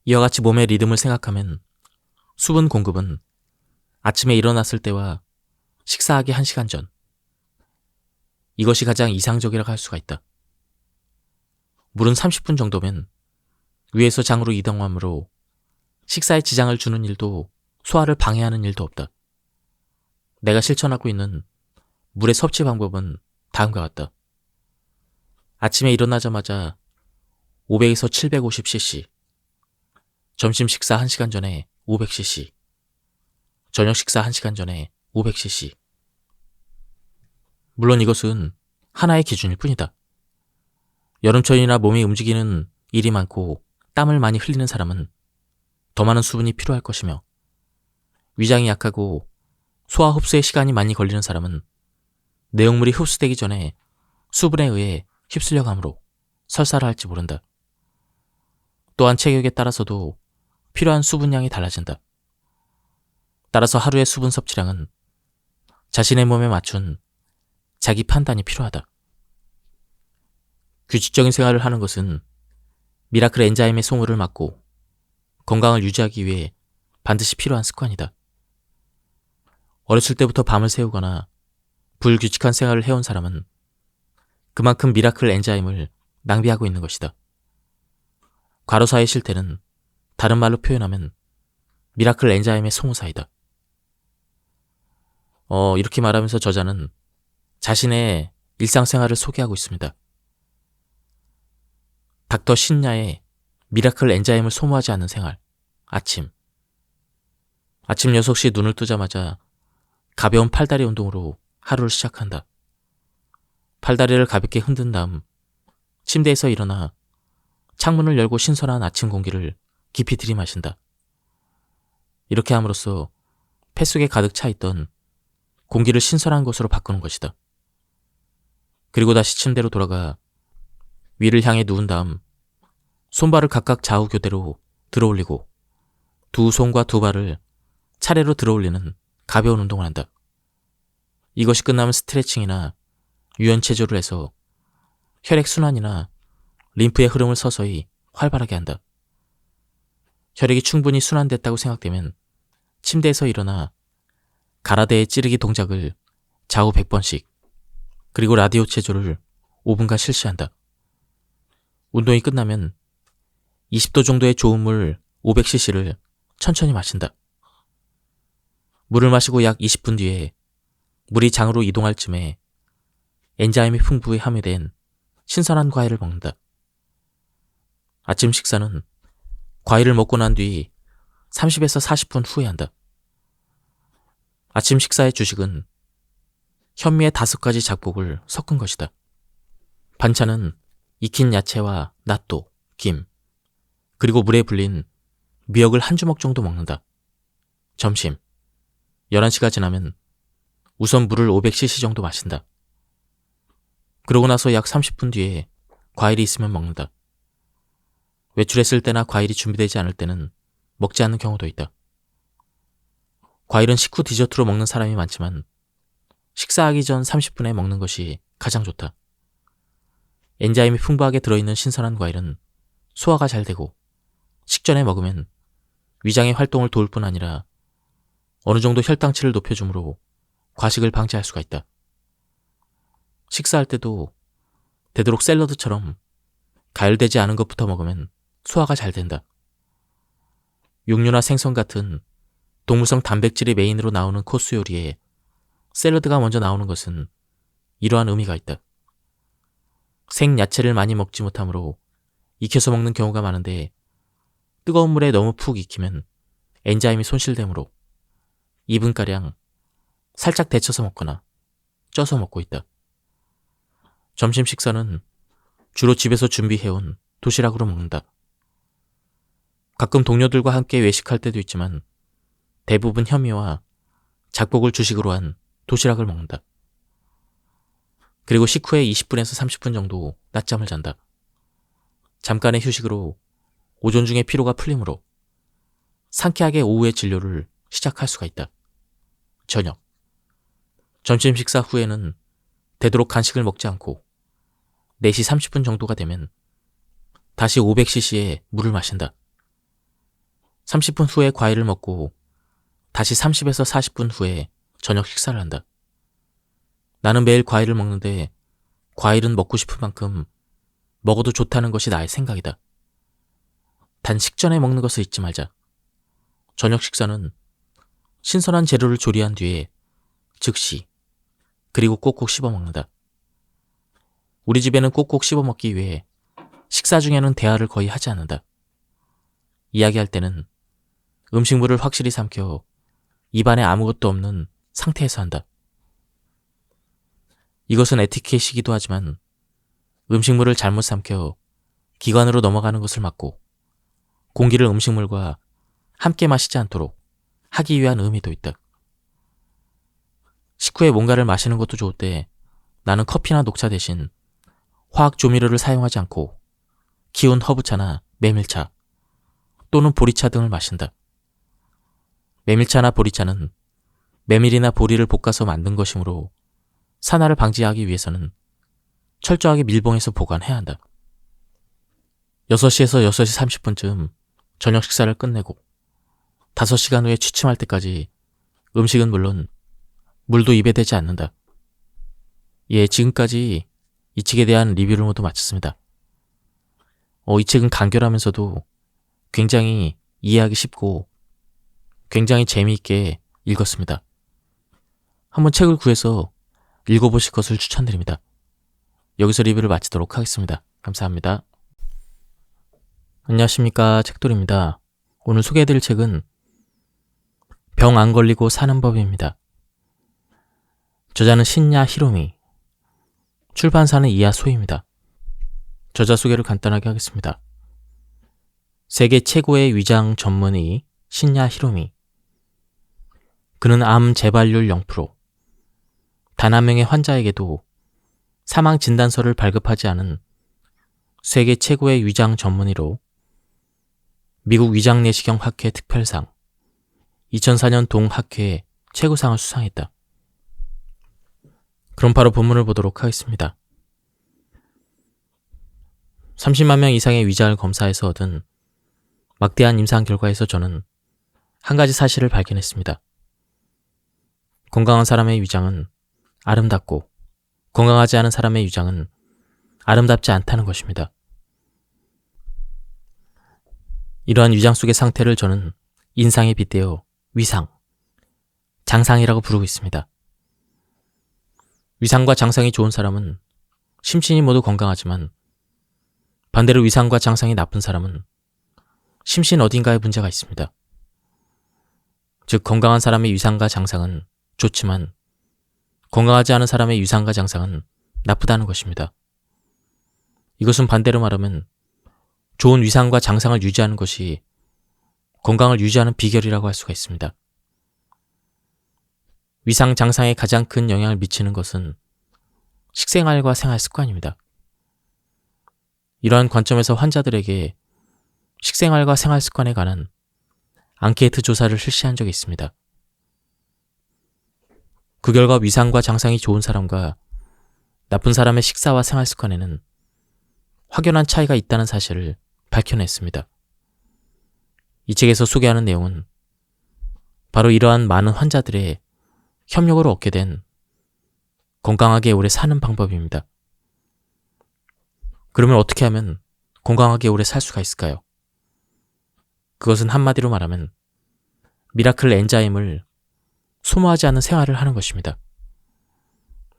이와 같이 몸의 리듬을 생각하면 수분 공급은 아침에 일어났을 때와 식사하기 1시간 전, 이것이 가장 이상적이라고 할 수가 있다. 물은 30분 정도면 위에서 장으로 이동하므로 식사에 지장을 주는 일도 소화를 방해하는 일도 없다. 내가 실천하고 있는 물의 섭취 방법은 다음과 같다. 아침에 일어나자마자 500에서 750cc, 점심 식사 1시간 전에 500cc, 저녁 식사 1시간 전에 500cc. 물론 이것은 하나의 기준일 뿐이다. 여름철이나 몸이 움직이는 일이 많고 땀을 많이 흘리는 사람은 더 많은 수분이 필요할 것이며, 위장이 약하고 소화 흡수에 시간이 많이 걸리는 사람은 내용물이 흡수되기 전에 수분에 의해 휩쓸려 가므로 설사를 할지 모른다. 또한 체격에 따라서도 필요한 수분량이 달라진다. 따라서 하루의 수분 섭취량은 자신의 몸에 맞춘 자기 판단이 필요하다. 규칙적인 생활을 하는 것은 미라클 엔자임의 송우를 막고 건강을 유지하기 위해 반드시 필요한 습관이다. 어렸을 때부터 밤을 새우거나 불규칙한 생활을 해온 사람은 그만큼 미라클 엔자임을 낭비하고 있는 것이다. 과로사의 실태는 다른 말로 표현하면 미라클 엔자임의 송우사이다. 이렇게 말하면서 저자는 자신의 일상생활을 소개하고 있습니다. 닥터 신야의 미라클 엔자임을 소모하지 않는 생활. 아침 6시 눈을 뜨자마자 가벼운 팔다리 운동으로 하루를 시작한다. 팔다리를 가볍게 흔든 다음 침대에서 일어나 창문을 열고 신선한 아침 공기를 깊이 들이마신다. 이렇게 함으로써 폐속에 가득 차 있던 공기를 신선한 것으로 바꾸는 것이다. 그리고 다시 침대로 돌아가 위를 향해 누운 다음 손발을 각각 좌우 교대로 들어올리고 두 손과 두 발을 차례로 들어올리는 가벼운 운동을 한다. 이것이 끝나면 스트레칭이나 유연체조를 해서 혈액순환이나 림프의 흐름을 서서히 활발하게 한다. 혈액이 충분히 순환됐다고 생각되면 침대에서 일어나 가라데의 찌르기 동작을 좌우 100번씩, 그리고 라디오 체조를 5분간 실시한다. 운동이 끝나면 20도 정도의 좋은 물 500cc를 천천히 마신다. 물을 마시고 약 20분 뒤에 물이 장으로 이동할 쯤에 엔자임이 풍부히 함유된 신선한 과일을 먹는다. 아침 식사는 과일을 먹고 난 뒤 30에서 40분 후에 한다. 아침 식사의 주식은 현미의 5가지 작복을 섞은 것이다. 반찬은 익힌 야채와 낫또, 김, 그리고 물에 불린 미역을 한 주먹 정도 먹는다. 점심 11시가 지나면 우선 물을 500cc 정도 마신다. 그러고 나서 약 30분 뒤에 과일이 있으면 먹는다. 외출했을 때나 과일이 준비되지 않을 때는 먹지 않는 경우도 있다. 과일은 식후 디저트로 먹는 사람이 많지만 식사하기 전 30분에 먹는 것이 가장 좋다. 엔자임이 풍부하게 들어있는 신선한 과일은 소화가 잘 되고 식전에 먹으면 위장의 활동을 도울 뿐 아니라 어느 정도 혈당치를 높여주므로 과식을 방지할 수가 있다. 식사할 때도 되도록 샐러드처럼 가열되지 않은 것부터 먹으면 소화가 잘 된다. 육류나 생선 같은 동물성 단백질이 메인으로 나오는 코스 요리에 샐러드가 먼저 나오는 것은 이러한 의미가 있다. 생야채를 많이 먹지 못하므로 익혀서 먹는 경우가 많은데 뜨거운 물에 너무 푹 익히면 엔자임이 손실되므로 2분가량 살짝 데쳐서 먹거나 쪄서 먹고 있다. 점심 식사는 주로 집에서 준비해온 도시락으로 먹는다. 가끔 동료들과 함께 외식할 때도 있지만 대부분 현미와 작복을 주식으로 한 도시락을 먹는다. 그리고 식후에 20분에서 30분 정도 낮잠을 잔다. 잠깐의 휴식으로 오전 중에 피로가 풀리므로 상쾌하게 오후의 진료를 시작할 수가 있다. 저녁 점심 식사 후에는 되도록 간식을 먹지 않고 4시 30분 정도가 되면 다시 500cc의 물을 마신다. 30분 후에 과일을 먹고 다시 30에서 40분 후에 저녁 식사를 한다. 나는 매일 과일을 먹는데 과일은 먹고 싶은 만큼 먹어도 좋다는 것이 나의 생각이다. 단 식전에 먹는 것을 잊지 말자. 저녁 식사는 신선한 재료를 조리한 뒤에 즉시 그리고 꼭꼭 씹어먹는다. 우리 집에는 꼭꼭 씹어먹기 위해 식사 중에는 대화를 거의 하지 않는다. 이야기할 때는 음식물을 확실히 삼켜 입안에 아무것도 없는 상태에서 한다. 이것은 에티켓이기도 하지만 음식물을 잘못 삼켜 기관으로 넘어가는 것을 막고 공기를 음식물과 함께 마시지 않도록 하기 위한 의미도 있다. 식후에 뭔가를 마시는 것도 좋은데 나는 커피나 녹차 대신 화학 조미료를 사용하지 않고 기온 허브차나 메밀차 또는 보리차 등을 마신다. 메밀차나 보리차는 메밀이나 보리를 볶아서 만든 것이므로 산화를 방지하기 위해서는 철저하게 밀봉해서 보관해야 한다. 6시에서 6시 30분쯤 저녁 식사를 끝내고 5시간 후에 취침할 때까지 음식은 물론 물도 입에 대지 않는다. 예, 지금까지 이 책에 대한 리뷰를 모두 마쳤습니다. 이 책은 간결하면서도 굉장히 이해하기 쉽고 굉장히 재미있게 읽었습니다. 한번 책을 구해서 읽어보실 것을 추천드립니다. 여기서 리뷰를 마치도록 하겠습니다. 감사합니다. 안녕하십니까, 책돌이입니다. 오늘 소개해드릴 책은 병 안 걸리고 사는 법입니다. 저자는 신야 히로미, 출판사는 이하소입니다. 저자 소개를 간단하게 하겠습니다. 세계 최고의 위장 전문의 신야 히로미. 그는 암 재발률 0%, 단 한 명의 환자에게도 사망 진단서를 발급하지 않은 세계 최고의 위장 전문의로 미국 위장내시경 학회 특별상, 2004년 동학회 최고상을 수상했다. 그럼 바로 본문을 보도록 하겠습니다. 30만 명 이상의 위장을 검사해서 얻은 막대한 임상 결과에서 저는 한 가지 사실을 발견했습니다. 건강한 사람의 위장은 아름답고 건강하지 않은 사람의 위장은 아름답지 않다는 것입니다. 이러한 위장 속의 상태를 저는 인상에 빗대어 위상, 장상이라고 부르고 있습니다. 위상과 장상이 좋은 사람은 심신이 모두 건강하지만 반대로 위상과 장상이 나쁜 사람은 심신 어딘가에 문제가 있습니다. 즉 건강한 사람의 위상과 장상은 좋지만 건강하지 않은 사람의 위상과 장상은 나쁘다는 것입니다. 이것은 반대로 말하면 좋은 위상과 장상을 유지하는 것이 건강을 유지하는 비결이라고 할 수가 있습니다. 위상, 장상에 가장 큰 영향을 미치는 것은 식생활과 생활 습관입니다. 이러한 관점에서 환자들에게 식생활과 생활 습관에 관한 앙케이트 조사를 실시한 적이 있습니다. 그 결과 위상과 장상이 좋은 사람과 나쁜 사람의 식사와 생활 습관에는 확연한 차이가 있다는 사실을 밝혀냈습니다. 이 책에서 소개하는 내용은 바로 이러한 많은 환자들의 협력으로 얻게 된 건강하게 오래 사는 방법입니다. 그러면 어떻게 하면 건강하게 오래 살 수가 있을까요? 그것은 한마디로 말하면 미라클 엔자임을 소모하지 않는 생활을 하는 것입니다.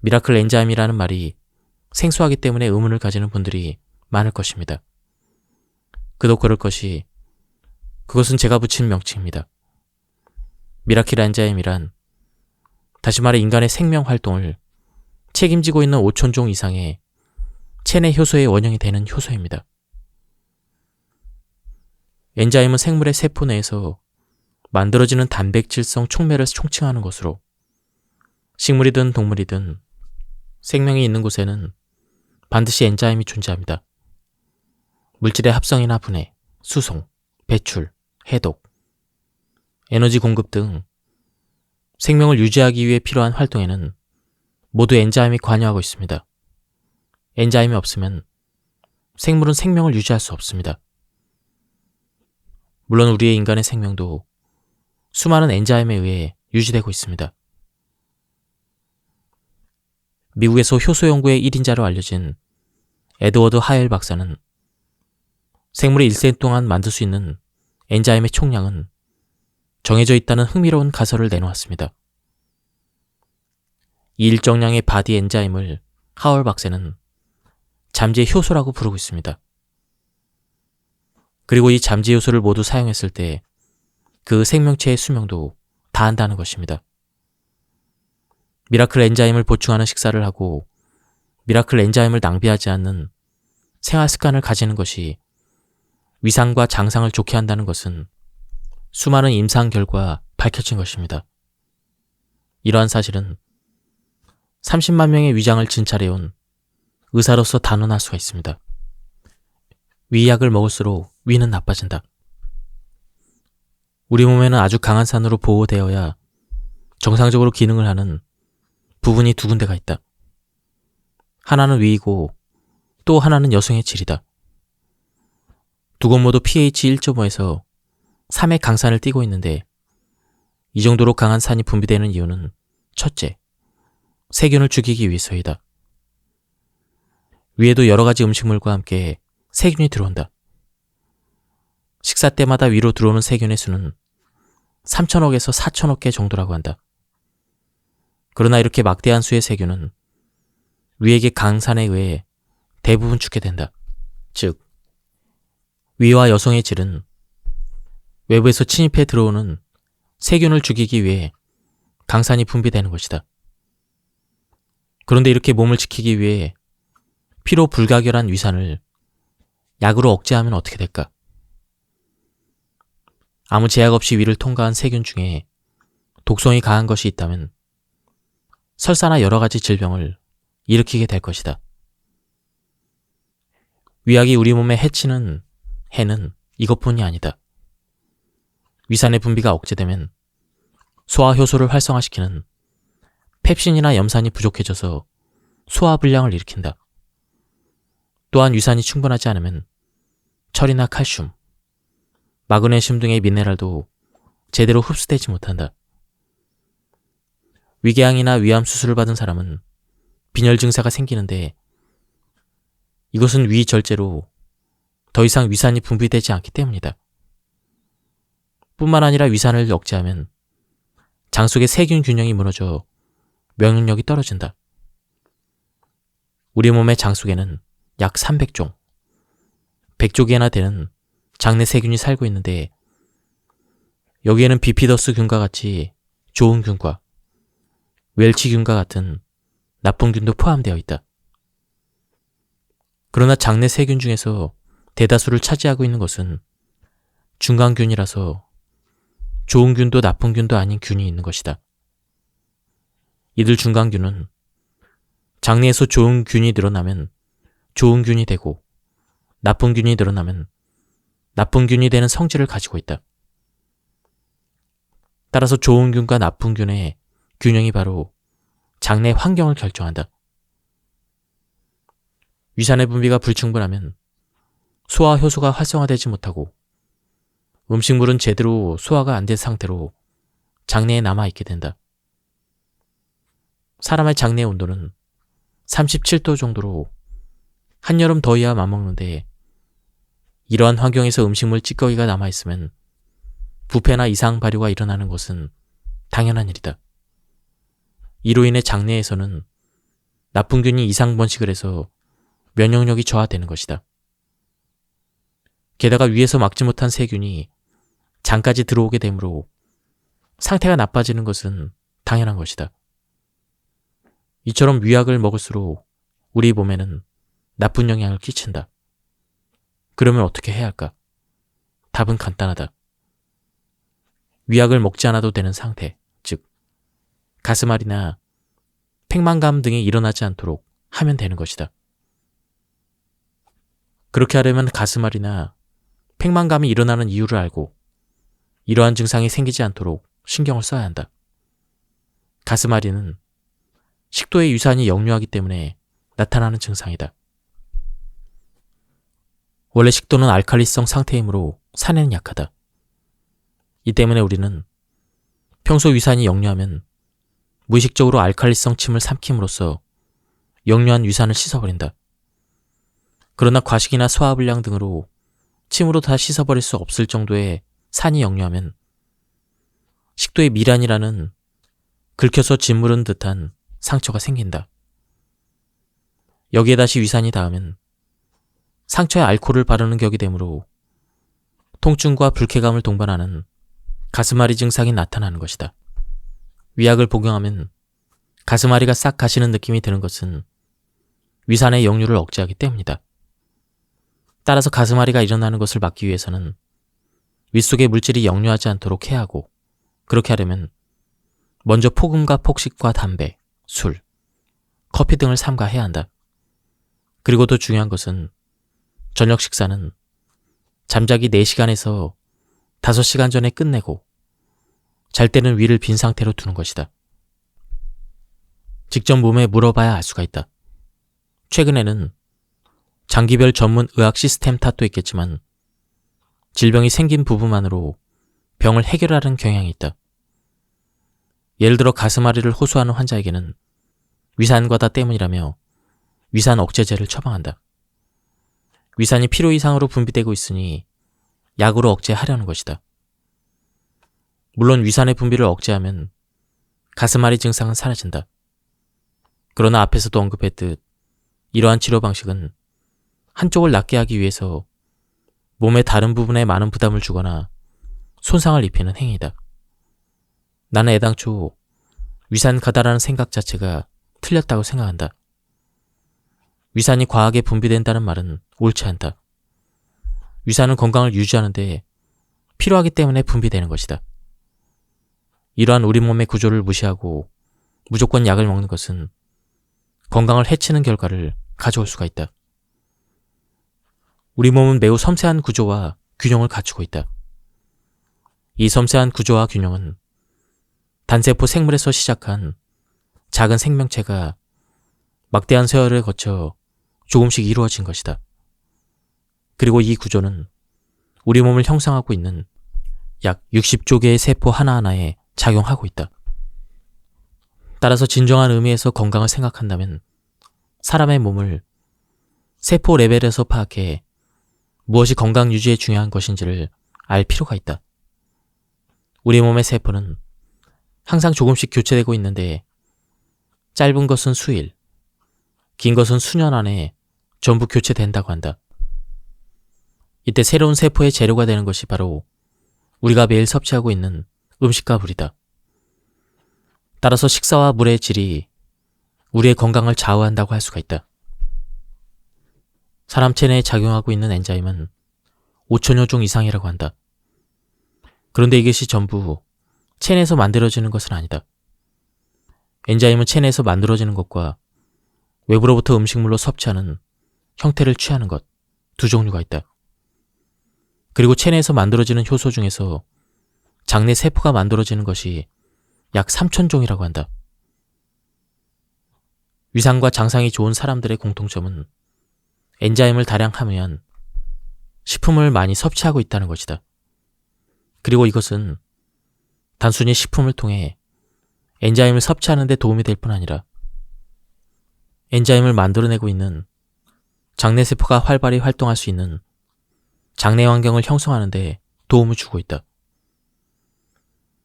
미라클 엔자임이라는 말이 생소하기 때문에 의문을 가지는 분들이 많을 것입니다. 그도 그럴 것이 그것은 제가 붙인 명칭입니다. 미라클 엔자임이란 다시 말해 인간의 생명 활동을 책임지고 있는 5,000종 이상의 체내 효소의 원형이 되는 효소입니다. 엔자임은 생물의 세포 내에서 만들어지는 단백질성 촉매를 총칭하는 것으로 식물이든 동물이든 생명이 있는 곳에는 반드시 엔자임이 존재합니다. 물질의 합성이나 분해, 수송, 배출, 해독, 에너지 공급 등 생명을 유지하기 위해 필요한 활동에는 모두 엔자임이 관여하고 있습니다. 엔자임이 없으면 생물은 생명을 유지할 수 없습니다. 물론 우리의 인간의 생명도 수많은 엔자임에 의해 유지되고 있습니다. 미국에서 효소 연구의 1인자로 알려진 에드워드 하엘 박사는 생물이 일생 동안 만들 수 있는 엔자임의 총량은 정해져 있다는 흥미로운 가설을 내놓았습니다. 이 일정량의 바디 엔자임을 하월 박사는 잠재 효소라고 부르고 있습니다. 그리고 이 잠재 효소를 모두 사용했을 때 그 생명체의 수명도 다한다는 것입니다. 미라클 엔자임을 보충하는 식사를 하고 미라클 엔자임을 낭비하지 않는 생활 습관을 가지는 것이 위상과 장상을 좋게 한다는 것은 수많은 임상 결과 밝혀진 것입니다. 이러한 사실은 30만 명의 위장을 진찰해온 의사로서 단언할 수가 있습니다. 위약을 먹을수록 위는 나빠진다. 우리 몸에는 아주 강한 산으로 보호되어야 정상적으로 기능을 하는 부분이 두 군데가 있다. 하나는 위이고 또 하나는 여성의 질이다. 두 곳 모두 pH 1.5에서 3의 강산을 띠고 있는데 이 정도로 강한 산이 분비되는 이유는 첫째, 세균을 죽이기 위해서이다. 위에도 여러 가지 음식물과 함께 세균이 들어온다. 식사 때마다 위로 들어오는 세균의 수는 3천억에서 4천억 개 정도라고 한다. 그러나 이렇게 막대한 수의 세균은 위에게 강산에 의해 대부분 죽게 된다. 즉, 위와 여성의 질은 외부에서 침입해 들어오는 세균을 죽이기 위해 강산이 분비되는 것이다. 그런데 이렇게 몸을 지키기 위해 피로 불가결한 위산을 약으로 억제하면 어떻게 될까? 아무 제약 없이 위를 통과한 세균 중에 독성이 강한 것이 있다면 설사나 여러 가지 질병을 일으키게 될 것이다. 위약이 우리 몸에 해치는 해는 이것뿐이 아니다. 위산의 분비가 억제되면 소화 효소를 활성화시키는 펩신이나 염산이 부족해져서 소화불량을 일으킨다. 또한 위산이 충분하지 않으면 철이나 칼슘, 마그네슘 등의 미네랄도 제대로 흡수되지 못한다. 위궤양이나 위암 수술을 받은 사람은 빈혈 증세가 생기는데 이것은 위 절제로 더 이상 위산이 분비되지 않기 때문이다. 뿐만 아니라 위산을 억제하면 장 속의 세균 균형이 무너져 면역력이 떨어진다. 우리 몸의 장 속에는 약 300종, 100조 개나 되는 장내 세균이 살고 있는데 여기에는 비피더스균과 같이 좋은 균과 웰치균과 같은 나쁜 균도 포함되어 있다. 그러나 장내 세균 중에서 대다수를 차지하고 있는 것은 중간균이라서 좋은 균도 나쁜 균도 아닌 균이 있는 것이다. 이들 중간균은 장내에서 좋은 균이 늘어나면 좋은 균이 되고 나쁜 균이 늘어나면 나쁜 균이 되는 성질을 가지고 있다. 따라서 좋은 균과 나쁜 균의 균형이 바로 장내 환경을 결정한다. 위산의 분비가 불충분하면 소화 효소가 활성화되지 못하고 음식물은 제대로 소화가 안 된 상태로 장내에 남아있게 된다. 사람의 장내 온도는 37도 정도로 한여름 더위와 맞먹는데 이러한 환경에서 음식물 찌꺼기가 남아있으면 부패나 이상 발효가 일어나는 것은 당연한 일이다. 이로 인해 장내에서는 나쁜 균이 이상 번식을 해서 면역력이 저하되는 것이다. 게다가 위에서 막지 못한 세균이 장까지 들어오게 되므로 상태가 나빠지는 것은 당연한 것이다. 이처럼 위약을 먹을수록 우리 몸에는 나쁜 영향을 끼친다. 그러면 어떻게 해야 할까? 답은 간단하다. 위약을 먹지 않아도 되는 상태, 즉 가스말이나 팽만감 등이 일어나지 않도록 하면 되는 것이다. 그렇게 하려면 가스말이나 팽만감이 일어나는 이유를 알고 이러한 증상이 생기지 않도록 신경을 써야 한다. 가스마리는 식도의 유산이 역류하기 때문에 나타나는 증상이다. 원래 식도는 알칼리성 상태이므로 산에는 약하다. 이 때문에 우리는 평소 위산이 역류하면 무의식적으로 알칼리성 침을 삼킴으로써 역류한 위산을 씻어버린다. 그러나 과식이나 소화불량 등으로 침으로 다 씻어버릴 수 없을 정도의 산이 역류하면 식도에 미란이라는 긁혀서 짓무른 듯한 상처가 생긴다. 여기에 다시 위산이 닿으면 상처에 알코올을 바르는 격이 되므로 통증과 불쾌감을 동반하는 가슴앓이 증상이 나타나는 것이다. 위약을 복용하면 가슴앓이가 싹 가시는 느낌이 드는 것은 위산의 역류를 억제하기 때문이다. 따라서 가슴앓이가 일어나는 것을 막기 위해서는 윗속의 물질이 역류하지 않도록 해야 하고, 그렇게 하려면 먼저 폭음과 폭식과 담배, 술, 커피 등을 삼가해야 한다. 그리고 더 중요한 것은 저녁 식사는 잠자기 4시간에서 5시간 전에 끝내고 잘 때는 위를 빈 상태로 두는 것이다. 직접 몸에 물어봐야 알 수가 있다. 최근에는 장기별 전문 의학 시스템 탓도 있겠지만 질병이 생긴 부분만으로 병을 해결하는 경향이 있다. 예를 들어 가슴앓이를 호소하는 환자에게는 위산과다 때문이라며 위산 억제제를 처방한다. 위산이 필요 이상으로 분비되고 있으니 약으로 억제하려는 것이다. 물론 위산의 분비를 억제하면 가슴앓이 증상은 사라진다. 그러나 앞에서도 언급했듯 이러한 치료 방식은 한쪽을 낫게 하기 위해서 몸의 다른 부분에 많은 부담을 주거나 손상을 입히는 행위다. 나는 애당초 위산 가다라는 생각 자체가 틀렸다고 생각한다. 위산이 과하게 분비된다는 말은 옳지 않다. 위산은 건강을 유지하는데 필요하기 때문에 분비되는 것이다. 이러한 우리 몸의 구조를 무시하고 무조건 약을 먹는 것은 건강을 해치는 결과를 가져올 수가 있다. 우리 몸은 매우 섬세한 구조와 균형을 갖추고 있다. 이 섬세한 구조와 균형은 단세포 생물에서 시작한 작은 생명체가 막대한 세월을 거쳐 조금씩 이루어진 것이다. 그리고 이 구조는 우리 몸을 형성하고 있는 약 60조 개의 세포 하나하나에 작용하고 있다. 따라서 진정한 의미에서 건강을 생각한다면 사람의 몸을 세포 레벨에서 파악해 무엇이 건강 유지에 중요한 것인지를 알 필요가 있다. 우리 몸의 세포는 항상 조금씩 교체되고 있는데 짧은 것은 수일, 긴 것은 수년 안에 전부 교체된다고 한다. 이때 새로운 세포의 재료가 되는 것이 바로 우리가 매일 섭취하고 있는 음식과 물이다. 따라서 식사와 물의 질이 우리의 건강을 좌우한다고 할 수가 있다. 사람 체내에 작용하고 있는 엔자임은 5천여 종 이상이라고 한다. 그런데 이것이 전부 체내에서 만들어지는 것은 아니다. 엔자임은 체내에서 만들어지는 것과 외부로부터 음식물로 섭취하는 형태를 취하는 것, 두 종류가 있다. 그리고 체내에서 만들어지는 효소 중에서 장내 세포가 만들어지는 것이 약 3,000종이라고 한다. 위상과 장상이 좋은 사람들의 공통점은 엔자임을 다량 함유한 식품을 많이 섭취하고 있다는 것이다. 그리고 이것은 단순히 식품을 통해 엔자임을 섭취하는 데 도움이 될 뿐 아니라 엔자임을 만들어내고 있는 장내세포가 활발히 활동할 수 있는 장내 환경을 형성하는 데 도움을 주고 있다.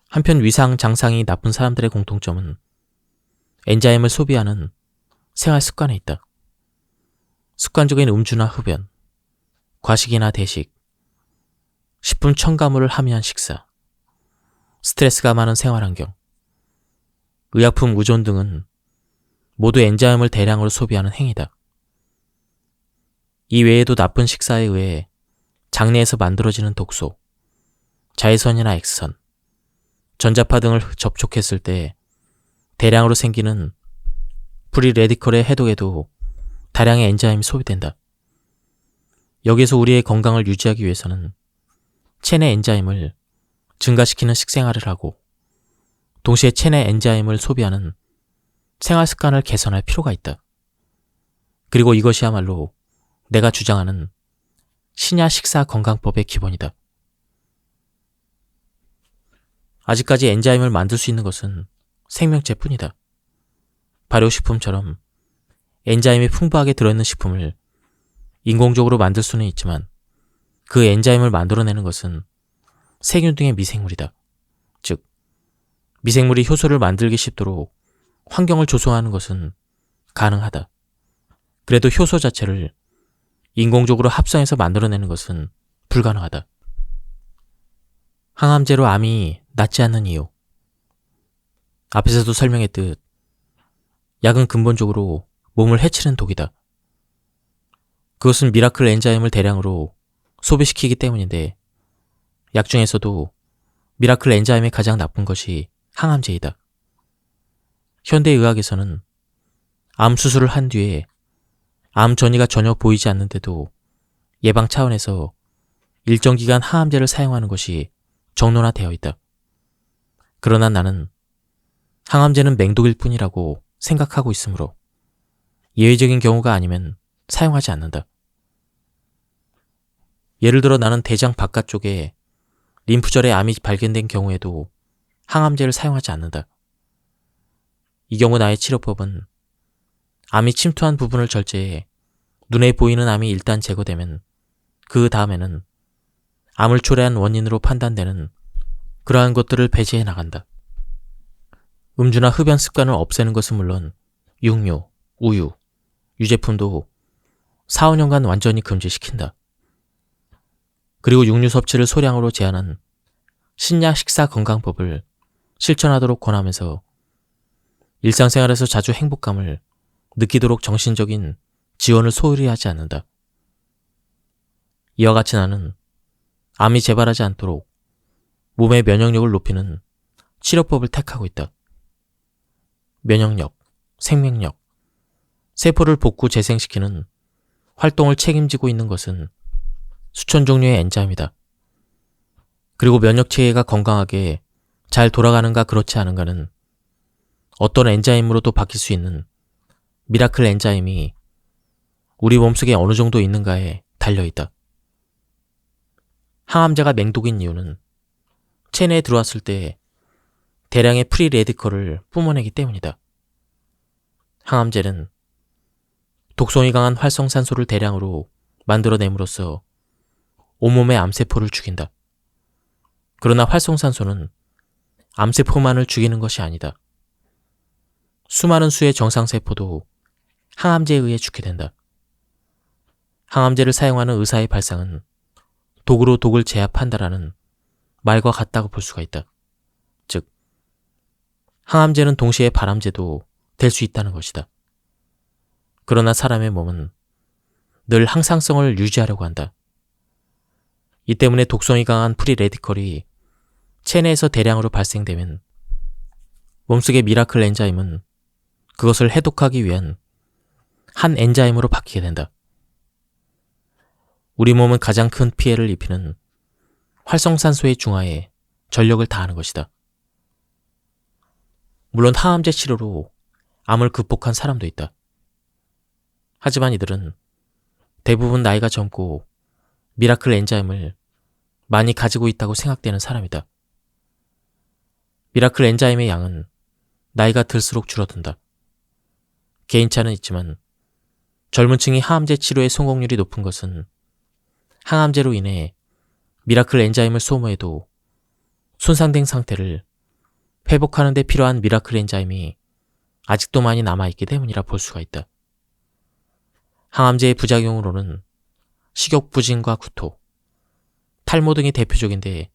한편 위상, 장상이 나쁜 사람들의 공통점은 엔자임을 소비하는 생활 습관에 있다. 습관적인 음주나 흡연, 과식이나 대식, 식품 첨가물을 함유한 식사, 스트레스가 많은 생활 환경, 의약품 의존 등은 모두 엔자임을 대량으로 소비하는 행위다. 이 외에도 나쁜 식사에 의해 장내에서 만들어지는 독소, 자외선이나 X선, 전자파 등을 접촉했을 때 대량으로 생기는 프리 레디컬의 해독에도 다량의 엔자임이 소비된다. 여기에서 우리의 건강을 유지하기 위해서는 체내 엔자임을 증가시키는 식생활을 하고 동시에 체내 엔자임을 소비하는 생활 습관을 개선할 필요가 있다. 그리고 이것이야말로 내가 주장하는 신야 식사 건강법의 기본이다. 아직까지 엔자임을 만들 수 있는 것은 생명체뿐이다. 발효식품처럼 엔자임이 풍부하게 들어있는 식품을 인공적으로 만들 수는 있지만 그 엔자임을 만들어내는 것은 세균 등의 미생물이다. 즉, 미생물이 효소를 만들기 쉽도록 환경을 조성하는 것은 가능하다. 그래도 효소 자체를 인공적으로 합성해서 만들어내는 것은 불가능하다. 항암제로 암이 낫지 않는 이유. 앞에서도 설명했듯 약은 근본적으로 몸을 해치는 독이다. 그것은 미라클 엔자임을 대량으로 소비시키기 때문인데 약 중에서도 미라클 엔자임이 가장 나쁜 것이 항암제이다. 현대의학에서는 암 수술을 한 뒤에 암 전이가 전혀 보이지 않는데도 예방 차원에서 일정 기간 항암제를 사용하는 것이 정론화되어 있다. 그러나 나는 항암제는 맹독일 뿐이라고 생각하고 있으므로 예외적인 경우가 아니면 사용하지 않는다. 예를 들어 나는 대장 바깥쪽에 림프절에 암이 발견된 경우에도 항암제를 사용하지 않는다. 이 경우 나의 치료법은 암이 침투한 부분을 절제해 눈에 보이는 암이 일단 제거되면 그 다음에는 암을 초래한 원인으로 판단되는 그러한 것들을 배제해 나간다. 음주나 흡연 습관을 없애는 것은 물론 육류, 우유, 유제품도 4, 5년간 완전히 금지시킨다. 그리고 육류 섭취를 소량으로 제한한 신약 식사 건강법을 실천하도록 권하면서 일상생활에서 자주 행복감을 느끼도록 정신적인 지원을 소홀히 하지 않는다. 이와 같이 나는 암이 재발하지 않도록 몸의 면역력을 높이는 치료법을 택하고 있다. 면역력, 생명력, 세포를 복구 재생시키는 활동을 책임지고 있는 것은 수천 종류의 엔자임이다. 그리고 면역체계가 건강하게 잘 돌아가는가 그렇지 않은가는 어떤 엔자임으로도 바뀔 수 있는 미라클 엔자임이 우리 몸속에 어느 정도 있는가에 달려있다. 항암제가 맹독인 이유는 체내에 들어왔을 때 대량의 프리 레디컬을 뿜어내기 때문이다. 항암제는 독성이 강한 활성산소를 대량으로 만들어냄으로써 온몸의 암세포를 죽인다. 그러나 활성산소는 암세포만을 죽이는 것이 아니다. 수많은 수의 정상세포도 항암제에 의해 죽게 된다. 항암제를 사용하는 의사의 발상은 독으로 독을 제압한다라는 말과 같다고 볼 수가 있다. 즉, 항암제는 동시에 발암제도 될 수 있다는 것이다. 그러나 사람의 몸은 늘 항상성을 유지하려고 한다. 이 때문에 독성이 강한 프리 레디컬이 체내에서 대량으로 발생되면 몸속의 미라클 엔자임은 그것을 해독하기 위한 한 엔자임으로 바뀌게 된다. 우리 몸은 가장 큰 피해를 입히는 활성산소의 중화에 전력을 다하는 것이다. 물론 항암제 치료로 암을 극복한 사람도 있다. 하지만 이들은 대부분 나이가 젊고 미라클 엔자임을 많이 가지고 있다고 생각되는 사람이다. 미라클 엔자임의 양은 나이가 들수록 줄어든다. 개인차는 있지만 젊은 층이 항암제 치료의 성공률이 높은 것은 항암제로 인해 미라클 엔자임을 소모해도 손상된 상태를 회복하는 데 필요한 미라클 엔자임이 아직도 많이 남아있기 때문이라 볼 수가 있다. 항암제의 부작용으로는 식욕 부진과 구토, 탈모 등이 대표적인데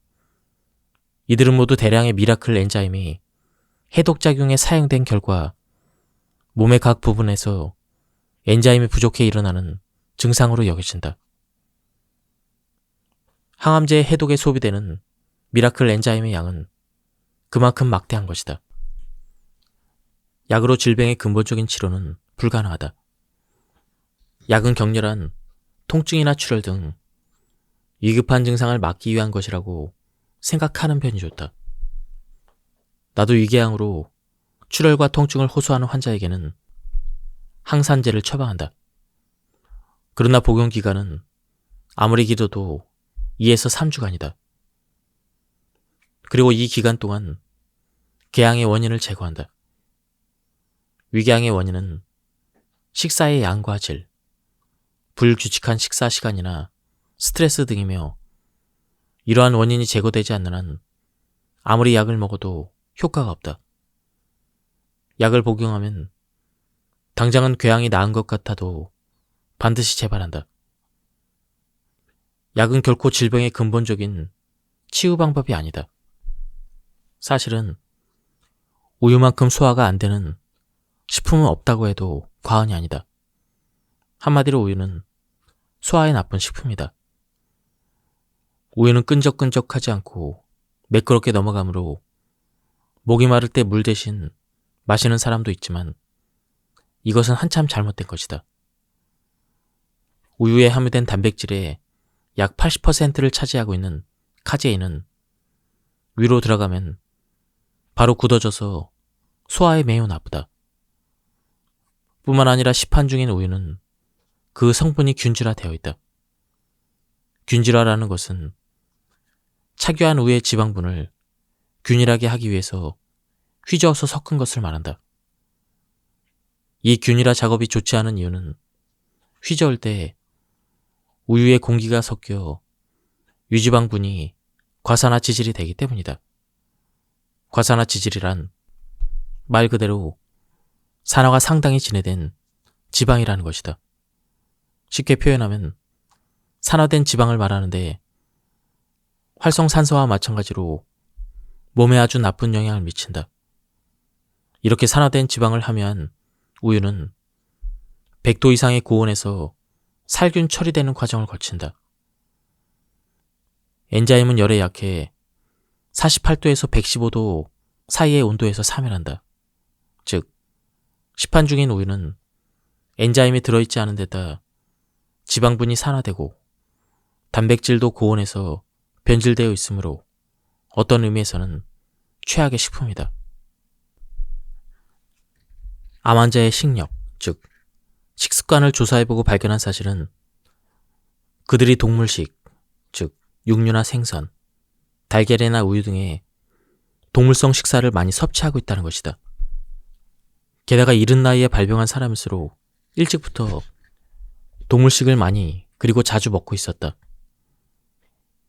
이들은 모두 대량의 미라클 엔자임이 해독작용에 사용된 결과 몸의 각 부분에서 엔자임이 부족해 일어나는 증상으로 여겨진다. 항암제 해독에 소비되는 미라클 엔자임의 양은 그만큼 막대한 것이다. 약으로 질병의 근본적인 치료는 불가능하다. 약은 격렬한 통증이나 출혈 등 위급한 증상을 막기 위한 것이라고 생각하는 편이 좋다. 나도 위궤양으로 출혈과 통증을 호소하는 환자에게는 항산제를 처방한다. 그러나 복용 기간은 아무리 길어도 2에서 3주간이다. 그리고 이 기간 동안 궤양의 원인을 제거한다. 위궤양의 원인은 식사의 양과 질, 불규칙한 식사 시간이나 스트레스 등이며 이러한 원인이 제거되지 않는 한 아무리 약을 먹어도 효과가 없다. 약을 복용하면 당장은 궤양이 나은 것 같아도 반드시 재발한다. 약은 결코 질병의 근본적인 치유 방법이 아니다. 사실은 우유만큼 소화가 안 되는 식품은 없다고 해도 과언이 아니다. 한마디로 우유는 소화에 나쁜 식품이다. 우유는 끈적끈적하지 않고 매끄럽게 넘어가므로 목이 마를 때 물 대신 마시는 사람도 있지만 이것은 한참 잘못된 것이다. 우유에 함유된 단백질의 약 80%를 차지하고 있는 카제인은 위로 들어가면 바로 굳어져서 소화에 매우 나쁘다. 뿐만 아니라 시판 중인 우유는 그 성분이 균질화되어 있다. 균질화라는 것은 착유한 우유의 지방분을 균일하게 하기 위해서 휘저어서 섞은 것을 말한다. 이 균일화 작업이 좋지 않은 이유는 휘저을 때 우유에 공기가 섞여 유지방분이 과산화 지질이 되기 때문이다. 과산화 지질이란 말 그대로 산화가 상당히 진해된 지방이라는 것이다. 쉽게 표현하면 산화된 지방을 말하는데 활성산소와 마찬가지로 몸에 아주 나쁜 영향을 미친다. 이렇게 산화된 지방을 함유한 우유는 100도 이상의 고온에서 살균 처리되는 과정을 거친다. 엔자임은 열에 약해 48도에서 115도 사이의 온도에서 사멸한다. 즉, 시판 중인 우유는 엔자임이 들어있지 않은 데다 지방분이 산화되고 단백질도 고온에서 변질되어 있으므로 어떤 의미에서는 최악의 식품이다. 암 환자의 식력, 즉 식습관을 조사해보고 발견한 사실은 그들이 동물식, 즉 육류나 생선, 달걀이나 우유 등의 동물성 식사를 많이 섭취하고 있다는 것이다. 게다가 이른 나이에 발병한 사람일수록 일찍부터 동물식을 많이 그리고 자주 먹고 있었다.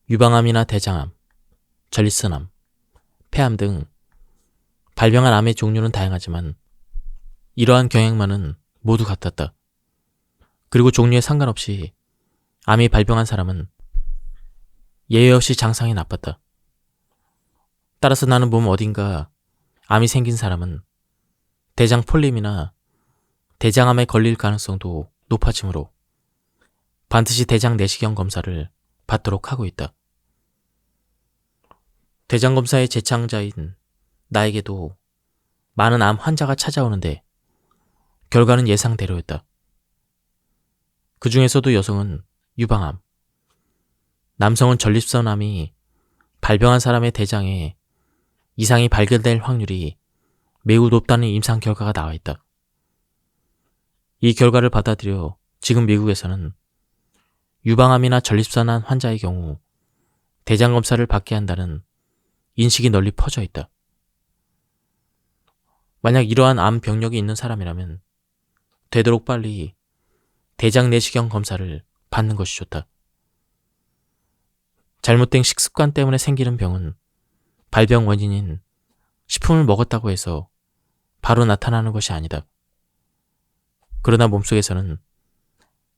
유방암이나 대장암, 전립선암, 폐암 등 발병한 암의 종류는 다양하지만 이러한 경향만은 모두 같았다. 그리고 종류에 상관없이 암이 발병한 사람은 예외 없이 장상이 나빴다. 따라서 나는 몸 어딘가 암이 생긴 사람은 대장 폴림이나 대장암에 걸릴 가능성도 높아지므로 반드시 대장 내시경 검사를 받도록 하고 있다. 대장 검사의 제창자인 나에게도 많은 암 환자가 찾아오는데 결과는 예상대로였다. 그 중에서도 여성은 유방암, 남성은 전립선암이 발병한 사람의 대장에 이상이 발견될 확률이 매우 높다는 임상 결과가 나와 있다. 이 결과를 받아들여 지금 미국에서는 유방암이나 전립선암 환자의 경우 대장 검사를 받게 한다는 인식이 널리 퍼져 있다. 만약 이러한 암 병력이 있는 사람이라면 되도록 빨리 대장 내시경 검사를 받는 것이 좋다. 잘못된 식습관 때문에 생기는 병은 발병 원인인 식품을 먹었다고 해서 바로 나타나는 것이 아니다. 그러나 몸속에서는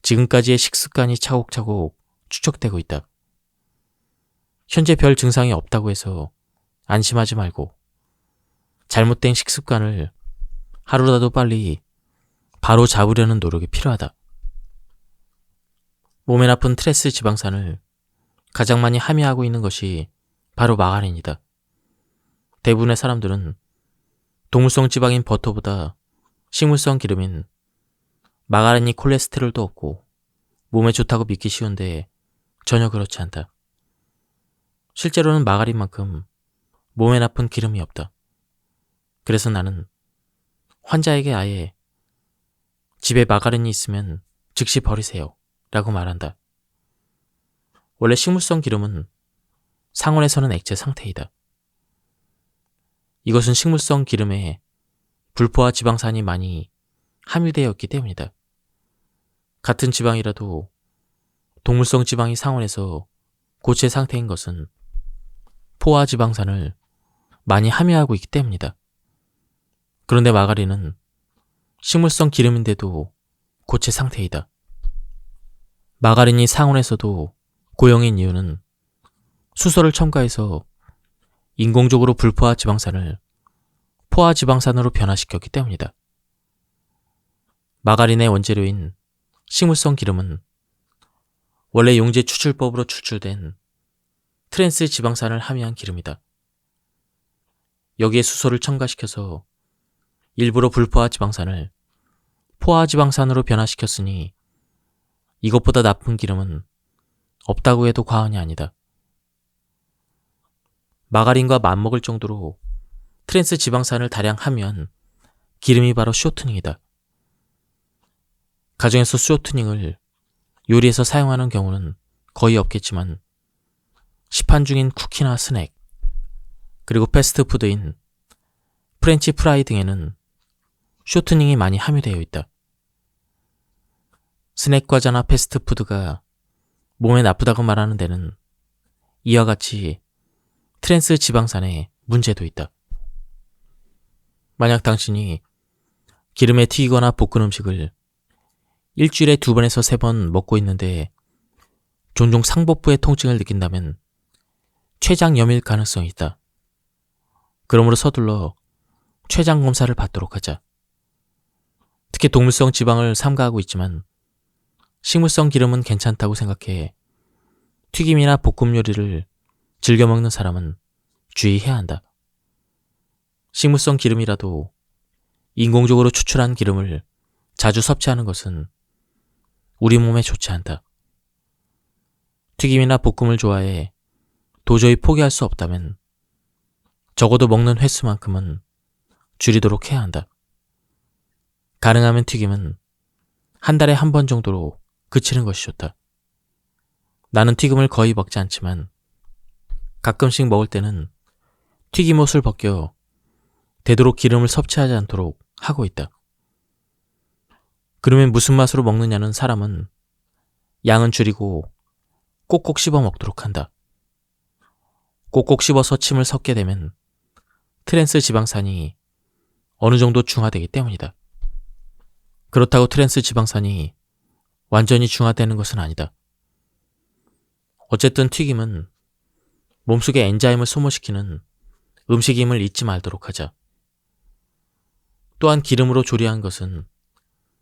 지금까지의 식습관이 차곡차곡 축적되고 있다. 현재 별 증상이 없다고 해서 안심하지 말고 잘못된 식습관을 하루라도 빨리 바로 잡으려는 노력이 필요하다. 몸에 나쁜 트랜스 지방산을 가장 많이 함유하고 있는 것이 바로 마가린이다. 대부분의 사람들은 동물성 지방인 버터보다 식물성 기름인 마가린이 콜레스테롤도 없고 몸에 좋다고 믿기 쉬운데 전혀 그렇지 않다. 실제로는 마가린만큼 몸에 나쁜 기름이 없다. 그래서 나는 환자에게 아예 집에 마가린이 있으면 즉시 버리세요 라고 말한다. 원래 식물성 기름은 상온에서는 액체 상태이다. 이것은 식물성 기름에 불포화 지방산이 많이 함유되어 있기 때문이다. 같은 지방이라도 동물성 지방이 상온에서 고체 상태인 것은 포화 지방산을 많이 함유하고 있기 때문이다. 그런데 마가린은 식물성 기름인데도 고체 상태이다. 마가린이 상온에서도 고형인 이유는 수소를 첨가해서 인공적으로 불포화 지방산을 포화 지방산으로 변화시켰기 때문이다. 마가린의 원재료인 식물성 기름은 원래 용제 추출법으로 추출된 트랜스 지방산을 함유한 기름이다. 여기에 수소를 첨가시켜서 일부러 불포화 지방산을 포화 지방산으로 변화시켰으니 이것보다 나쁜 기름은 없다고 해도 과언이 아니다. 마가린과 맞먹을 정도로 트랜스 지방산을 다량 함유한 기름이 바로 쇼트닝이다. 가정에서 쇼트닝을 요리에서 사용하는 경우는 거의 없겠지만 시판 중인 쿠키나 스낵, 그리고 패스트푸드인 프렌치 프라이 등에는 쇼트닝이 많이 함유되어 있다. 스낵 과자나 패스트푸드가 몸에 나쁘다고 말하는 데는 이와 같이 트랜스 지방산에 문제도 있다. 만약 당신이 기름에 튀기거나 볶은 음식을 일주일에 2번에서 3번 먹고 있는데 종종 상복부의 통증을 느낀다면 췌장염일 가능성이 있다. 그러므로 서둘러 췌장 검사를 받도록 하자. 특히 동물성 지방을 삼가하고 있지만 식물성 기름은 괜찮다고 생각해 튀김이나 볶음 요리를 즐겨 먹는 사람은 주의해야 한다. 식물성 기름이라도 인공적으로 추출한 기름을 자주 섭취하는 것은 우리 몸에 좋지 않다. 튀김이나 볶음을 좋아해 도저히 포기할 수 없다면 적어도 먹는 횟수만큼은 줄이도록 해야 한다. 가능하면 튀김은 한 달에 1번 정도로 그치는 것이 좋다. 나는 튀김을 거의 먹지 않지만 가끔씩 먹을 때는 튀김옷을 벗겨 되도록 기름을 섭취하지 않도록 하고 있다. 그러면 무슨 맛으로 먹느냐는 사람은 양은 줄이고 꼭꼭 씹어 먹도록 한다. 꼭꼭 씹어서 침을 섞게 되면 트랜스 지방산이 어느 정도 중화되기 때문이다. 그렇다고 트랜스 지방산이 완전히 중화되는 것은 아니다. 어쨌든 튀김은 몸속의 엔자임을 소모시키는 음식임을 잊지 말도록 하자. 또한 기름으로 조리한 것은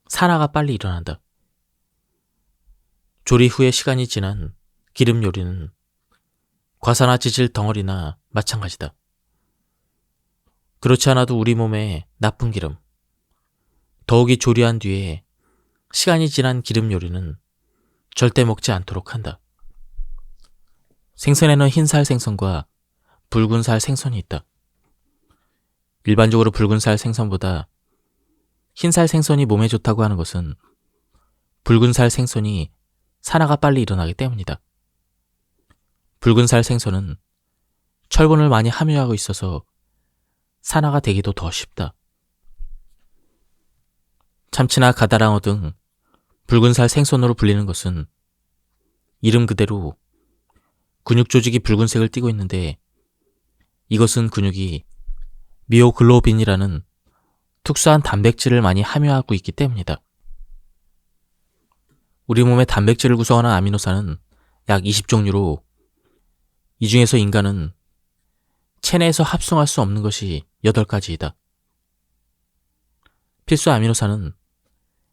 산화가 빨리 일어난다. 조리 후에 시간이 지난 기름 요리는 과산화 지질 덩어리나 마찬가지다. 그렇지 않아도 우리 몸에 나쁜 기름, 더욱이 조리한 뒤에 시간이 지난 기름 요리는 절대 먹지 않도록 한다. 생선에는 흰살 생선과 붉은살 생선이 있다. 일반적으로 붉은살 생선보다 흰살 생선이 몸에 좋다고 하는 것은 붉은살 생선이 산화가 빨리 일어나기 때문이다. 붉은살 생선은 철분을 많이 함유하고 있어서 산화가 되기도 더 쉽다. 참치나 가다랑어 등 붉은살 생선으로 불리는 것은 이름 그대로 근육 조직이 붉은색을 띠고 있는데 이것은 근육이 미오글로빈이라는 특수한 단백질을 많이 함유하고 있기 때문이다. 우리 몸의 단백질을 구성하는 아미노산은 약 20종류로 이 중에서 인간은 체내에서 합성할 수 없는 것이 8가지이다. 필수 아미노산은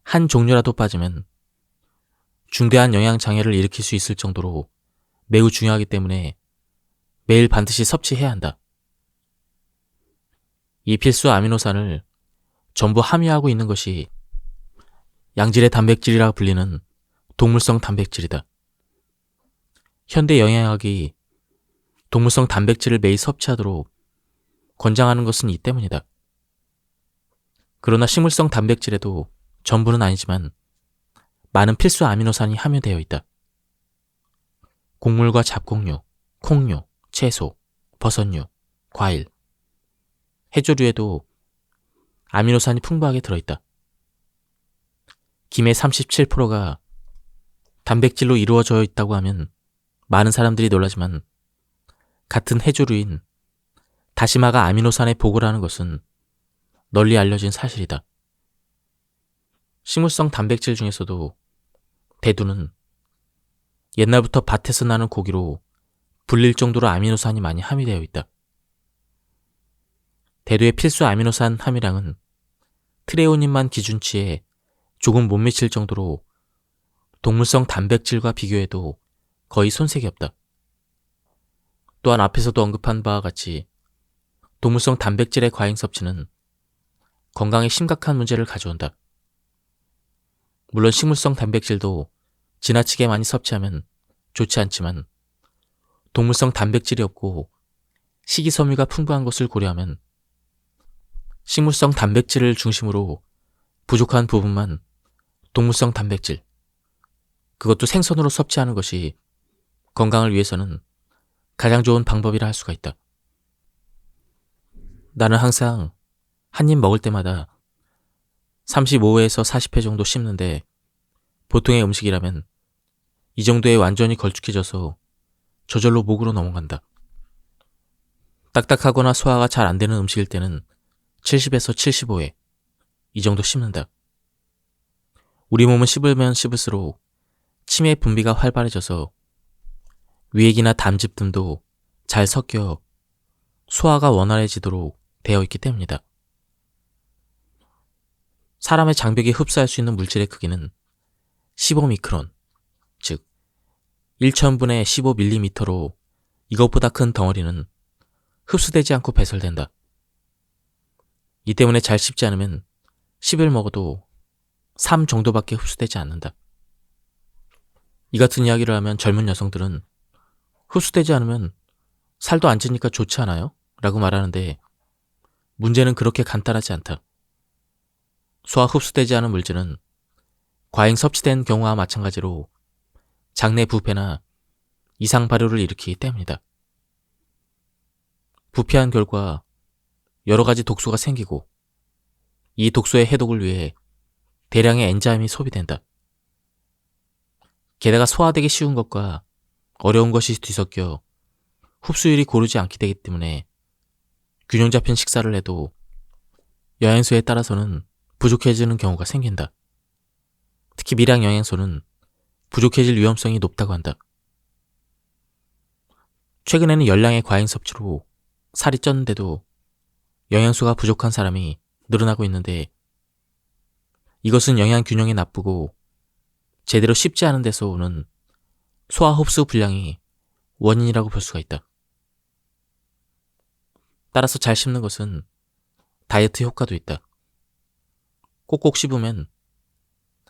한 종류라도 빠지면 중대한 영양장애를 일으킬 수 있을 정도로 매우 중요하기 때문에 매일 반드시 섭취해야 한다. 이 필수 아미노산을 전부 함유하고 있는 것이 양질의 단백질이라 불리는 동물성 단백질이다. 현대 영양학이 동물성 단백질을 매일 섭취하도록 권장하는 것은 이 때문이다. 그러나 식물성 단백질에도 전부는 아니지만 많은 필수 아미노산이 함유되어 있다. 곡물과 잡곡류, 콩류, 채소, 버섯류, 과일, 해조류에도 아미노산이 풍부하게 들어있다. 김의 37%가 단백질로 이루어져 있다고 하면 많은 사람들이 놀라지만 같은 해조류인 다시마가 아미노산의 보고라는 것은 널리 알려진 사실이다. 식물성 단백질 중에서도 대두는 옛날부터 밭에서 나는 고기로 불릴 정도로 아미노산이 많이 함유되어 있다. 대두의 필수 아미노산 함유량은 트레오닌만 기준치에 조금 못 미칠 정도로 동물성 단백질과 비교해도 거의 손색이 없다. 또한 앞에서도 언급한 바와 같이 동물성 단백질의 과잉 섭취는 건강에 심각한 문제를 가져온다. 물론 식물성 단백질도 지나치게 많이 섭취하면 좋지 않지만 동물성 단백질이 없고 식이섬유가 풍부한 것을 고려하면 식물성 단백질을 중심으로 부족한 부분만 동물성 단백질, 그것도 생선으로 섭취하는 것이 건강을 위해서는 가장 좋은 방법이라 할 수가 있다. 나는 항상 한 입 먹을 때마다 35회에서 40회 정도 씹는데 보통의 음식이라면 이 정도에 완전히 걸쭉해져서 저절로 목으로 넘어간다. 딱딱하거나 소화가 잘 안 되는 음식일 때는 70에서 75회 이 정도 씹는다. 우리 몸은 씹으면 씹을수록 침의 분비가 활발해져서 위액이나 담즙 등도 잘 섞여 소화가 원활해지도록 되어 있기 때문이다. 사람의 장벽이 흡수할 수 있는 물질의 크기는 15미크론, 즉 1천분의 15mm로 이것보다 큰 덩어리는 흡수되지 않고 배설된다. 이 때문에 잘 씹지 않으면 10을 먹어도 3 정도밖에 흡수되지 않는다. 이 같은 이야기를 하면 젊은 여성들은 흡수되지 않으면 살도 안 찌니까 좋지 않아요? 라고 말하는데 문제는 그렇게 간단하지 않다. 소화 흡수되지 않은 물질은 과잉 섭취된 경우와 마찬가지로 장내 부패나 이상 발효를 일으키기 때문이다. 부패한 결과 여러 가지 독소가 생기고 이 독소의 해독을 위해 대량의 엔자임이 소비된다. 게다가 소화되기 쉬운 것과 어려운 것이 뒤섞여 흡수율이 고르지 않게 되기 때문에 균형 잡힌 식사를 해도 영양소에 따라서는 부족해지는 경우가 생긴다. 특히 미량 영양소는 부족해질 위험성이 높다고 한다. 최근에는 열량의 과잉 섭취로 살이 쪘는데도 영양소가 부족한 사람이 늘어나고 있는데 이것은 영양 균형이 나쁘고 제대로 씹지 않은 데서 오는 소화 흡수 불량이 원인이라고 볼 수가 있다. 따라서 잘 씹는 것은 다이어트 효과도 있다. 꼭꼭 씹으면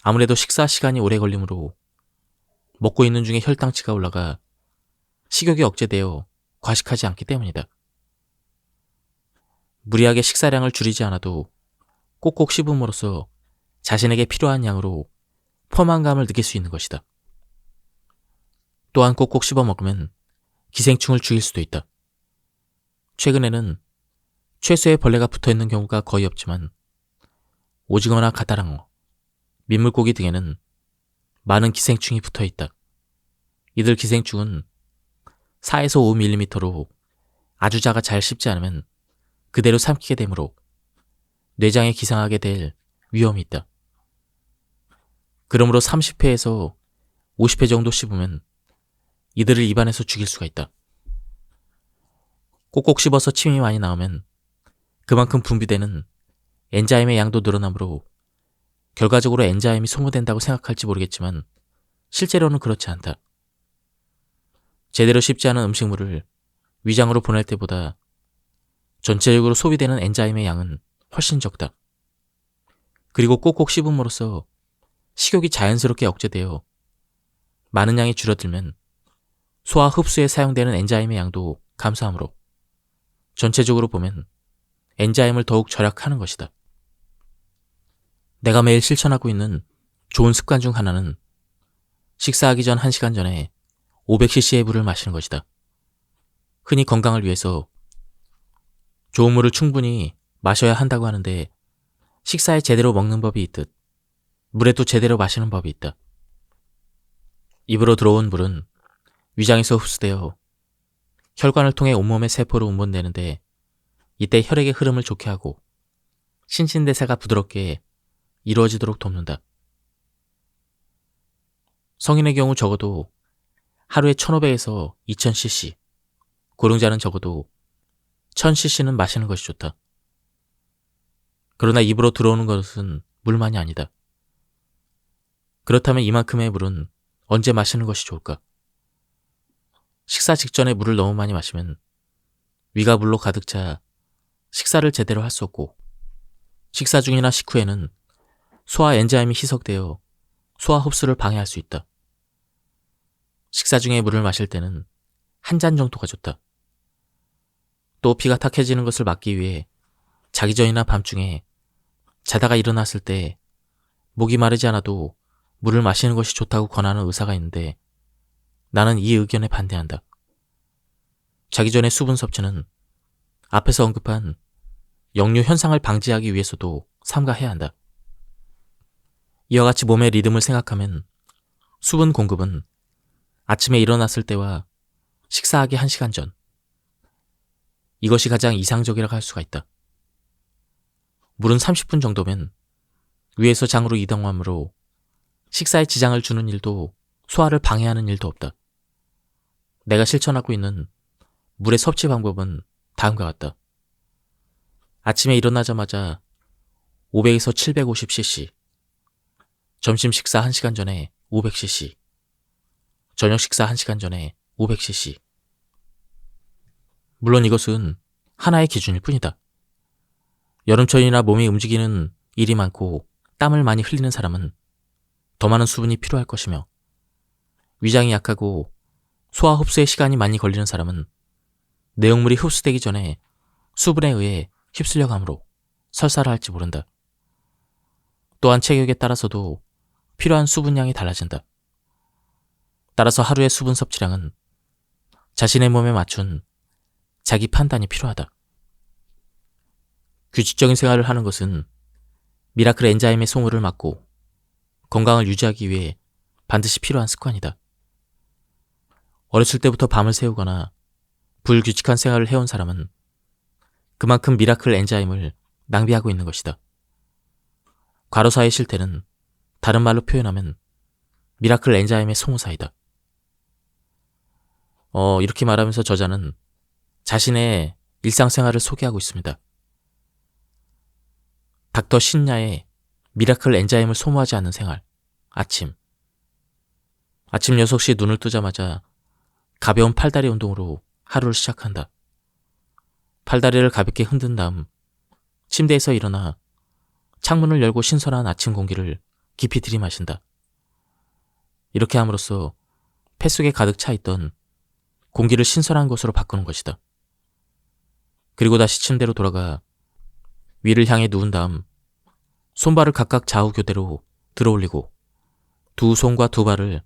아무래도 식사 시간이 오래 걸리므로 먹고 있는 중에 혈당치가 올라가 식욕이 억제되어 과식하지 않기 때문이다. 무리하게 식사량을 줄이지 않아도 꼭꼭 씹음으로써 자신에게 필요한 양으로 포만감을 느낄 수 있는 것이다. 또한 꼭꼭 씹어 먹으면 기생충을 죽일 수도 있다. 최근에는 채소에 벌레가 붙어있는 경우가 거의 없지만 오징어나 가다랑어, 민물고기 등에는 많은 기생충이 붙어있다. 이들 기생충은 4에서 5mm로 아주 작아 잘 씹지 않으면 그대로 삼키게 되므로 뇌장에 기상하게 될 위험이 있다. 그러므로 30회에서 50회 정도 씹으면 이들을 입안에서 죽일 수가 있다. 꼭꼭 씹어서 침이 많이 나오면 그만큼 분비되는 엔자임의 양도 늘어나므로 결과적으로 엔자임이 소모된다고 생각할지 모르겠지만 실제로는 그렇지 않다. 제대로 씹지 않은 음식물을 위장으로 보낼 때보다 전체적으로 소비되는 엔자임의 양은 훨씬 적다. 그리고 꼭꼭 씹음으로써 식욕이 자연스럽게 억제되어 많은 양이 줄어들면 소화 흡수에 사용되는 엔자임의 양도 감소하므로 전체적으로 보면 엔자임을 더욱 절약하는 것이다. 내가 매일 실천하고 있는 좋은 습관 중 하나는 식사하기 전 1시간 전에 500cc의 물을 마시는 것이다. 흔히 건강을 위해서 좋은 물을 충분히 마셔야 한다고 하는데 식사에 제대로 먹는 법이 있듯 물에도 제대로 마시는 법이 있다. 입으로 들어온 물은 위장에서 흡수되어 혈관을 통해 온몸의 세포로 운반되는데 이때 혈액의 흐름을 좋게 하고 신진대사가 부드럽게 이루어지도록 돕는다. 성인의 경우 적어도 하루에 1500에서 2000cc, 고령자는 적어도 1000cc는 마시는 것이 좋다. 그러나 입으로 들어오는 것은 물만이 아니다. 그렇다면 이만큼의 물은 언제 마시는 것이 좋을까? 식사 직전에 물을 너무 많이 마시면 위가 물로 가득 차 식사를 제대로 할 수 없고, 식사 중이나 식후에는 소화 엔자임이 희석되어 소화 흡수를 방해할 수 있다. 식사 중에 물을 마실 때는 한 잔 정도가 좋다. 또 피가 탁해지는 것을 막기 위해 자기 전이나 밤중에 자다가 일어났을 때 목이 마르지 않아도 물을 마시는 것이 좋다고 권하는 의사가 있는데 나는 이 의견에 반대한다. 자기 전에 수분 섭취는 앞에서 언급한 역류 현상을 방지하기 위해서도 삼가해야 한다. 이와 같이 몸의 리듬을 생각하면 수분 공급은 아침에 일어났을 때와 식사하기 1시간 전, 이것이 가장 이상적이라고 할 수가 있다. 물은 30분 정도면 위에서 장으로 이동하므로 식사에 지장을 주는 일도 소화를 방해하는 일도 없다. 내가 실천하고 있는 물의 섭취 방법은 다음과 같다. 아침에 일어나자마자 500에서 750cc, 점심 식사 1시간 전에 500cc, 저녁 식사 1시간 전에 500cc. 물론 이것은 하나의 기준일 뿐이다. 여름철이나 몸이 움직이는 일이 많고 땀을 많이 흘리는 사람은 더 많은 수분이 필요할 것이며, 위장이 약하고 소화 흡수에 시간이 많이 걸리는 사람은 내용물이 흡수되기 전에 수분에 의해 휩쓸려 가므로 설사를 할지 모른다. 또한 체격에 따라서도 필요한 수분량이 달라진다. 따라서 하루의 수분 섭취량은 자신의 몸에 맞춘 자기 판단이 필요하다. 규칙적인 생활을 하는 것은 미라클 엔자임의 소모를 막고 건강을 유지하기 위해 반드시 필요한 습관이다. 어렸을 때부터 밤을 새우거나 불규칙한 생활을 해온 사람은 그만큼 미라클 엔자임을 낭비하고 있는 것이다. 과로사의 실태는 다른 말로 표현하면 미라클 엔자임의 소모사이다. 이렇게 말하면서 저자는 자신의 일상생활을 소개하고 있습니다. 닥터 신야의 미라클 엔자임을 소모하지 않는 생활. 아침 6시 눈을 뜨자마자 가벼운 팔다리 운동으로 하루를 시작한다. 팔다리를 가볍게 흔든 다음 침대에서 일어나 창문을 열고 신선한 아침 공기를 깊이 들이마신다. 이렇게 함으로써 폐 속에 가득 차 있던 공기를 신선한 것으로 바꾸는 것이다. 그리고 다시 침대로 돌아가 위를 향해 누운 다음 손발을 각각 좌우 교대로 들어올리고 두 손과 두 발을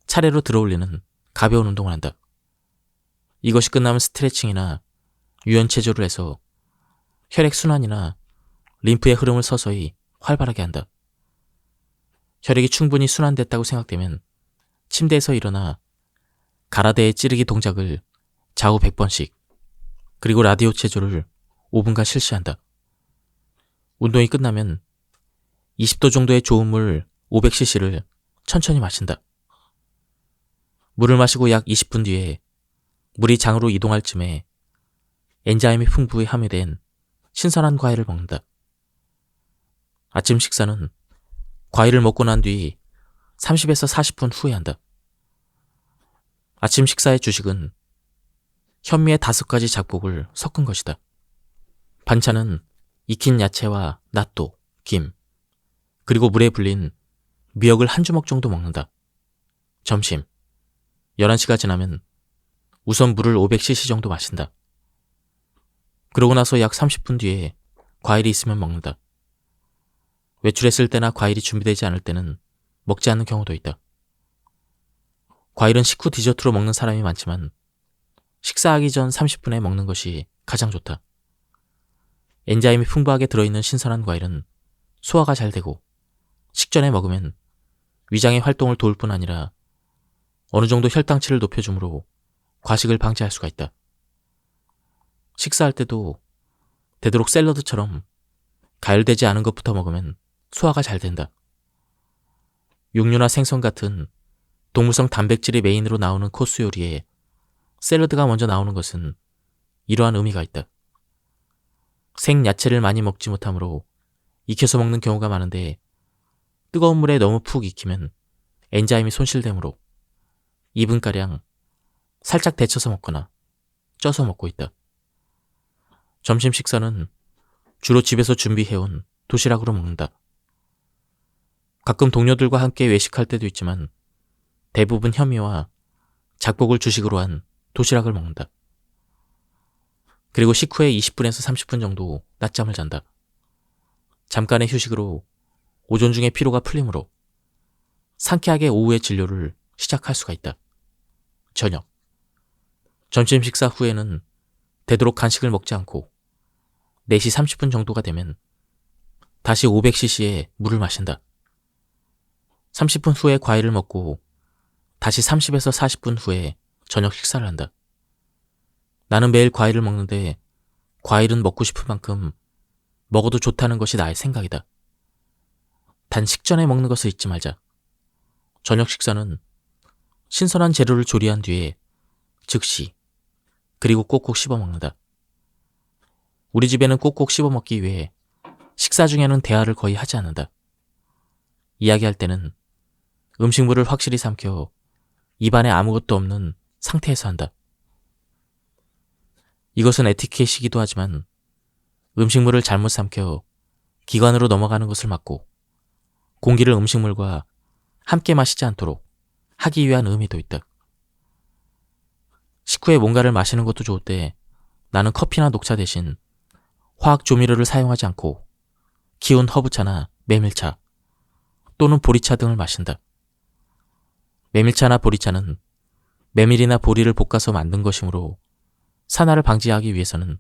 차례로 들어올리는 가벼운 운동을 한다. 이것이 끝나면 스트레칭이나 유연체조를 해서 혈액순환이나 림프의 흐름을 서서히 활발하게 한다. 혈액이 충분히 순환됐다고 생각되면 침대에서 일어나 가라데의 찌르기 동작을 좌우 100번씩, 그리고 라디오 체조를 5분간 실시한다. 운동이 끝나면 20도 정도의 좋은 물 500cc를 천천히 마신다. 물을 마시고 약 20분 뒤에 물이 장으로 이동할 쯤에 엔자임이 풍부히 함유된 신선한 과일을 먹는다. 아침 식사는 과일을 먹고 난 뒤 30에서 40분 후에 한다. 아침 식사의 주식은 현미의 5가지 작곡을 섞은 것이다. 반찬은 익힌 야채와 낫또, 김, 그리고 물에 불린 미역을 한 주먹 정도 먹는다. 점심 11시가 지나면 우선 물을 500cc 정도 마신다. 그러고 나서 약 30분 뒤에 과일이 있으면 먹는다. 외출했을 때나 과일이 준비되지 않을 때는 먹지 않는 경우도 있다. 과일은 식후 디저트로 먹는 사람이 많지만 식사하기 전 30분에 먹는 것이 가장 좋다. 엔자임이 풍부하게 들어있는 신선한 과일은 소화가 잘 되고 식전에 먹으면 위장의 활동을 도울 뿐 아니라 어느 정도 혈당치를 높여주므로 과식을 방지할 수가 있다. 식사할 때도 되도록 샐러드처럼 가열되지 않은 것부터 먹으면 소화가 잘 된다. 육류나 생선 같은 동물성 단백질이 메인으로 나오는 코스 요리에 샐러드가 먼저 나오는 것은 이러한 의미가 있다. 생 야채를 많이 먹지 못하므로 익혀서 먹는 경우가 많은데 뜨거운 물에 너무 푹 익히면 엔자임이 손실되므로 2분가량 살짝 데쳐서 먹거나 쪄서 먹고 있다. 점심 식사는 주로 집에서 준비해온 도시락으로 먹는다. 가끔 동료들과 함께 외식할 때도 있지만 대부분 현미와 작복을 주식으로 한 도시락을 먹는다. 그리고 식후에 20분에서 30분 정도 낮잠을 잔다. 잠깐의 휴식으로 오전 중에 피로가 풀리므로 상쾌하게 오후의 진료를 시작할 수가 있다. 저녁. 점심 식사 후에는 되도록 간식을 먹지 않고 4시 30분 정도가 되면 다시 500cc의 물을 마신다. 30분 후에 과일을 먹고 다시 30에서 40분 후에 저녁 식사를 한다. 나는 매일 과일을 먹는데 과일은 먹고 싶은 만큼 먹어도 좋다는 것이 나의 생각이다. 단 식전에 먹는 것을 잊지 말자. 저녁 식사는 신선한 재료를 조리한 뒤에 즉시 그리고 꼭꼭 씹어 먹는다. 우리 집에는 꼭꼭 씹어 먹기 위해 식사 중에는 대화를 거의 하지 않는다. 이야기할 때는 음식물을 확실히 삼켜 입안에 아무것도 없는 상태에서 한다. 이것은 에티켓이기도 하지만 음식물을 잘못 삼켜 기관으로 넘어가는 것을 막고 공기를 음식물과 함께 마시지 않도록 하기 위한 의미도 있다. 식후에 뭔가를 마시는 것도 좋을 때 나는 커피나 녹차 대신 화학 조미료를 사용하지 않고 키운 허브차나 메밀차 또는 보리차 등을 마신다. 메밀차나 보리차는 메밀이나 보리를 볶아서 만든 것이므로 산화를 방지하기 위해서는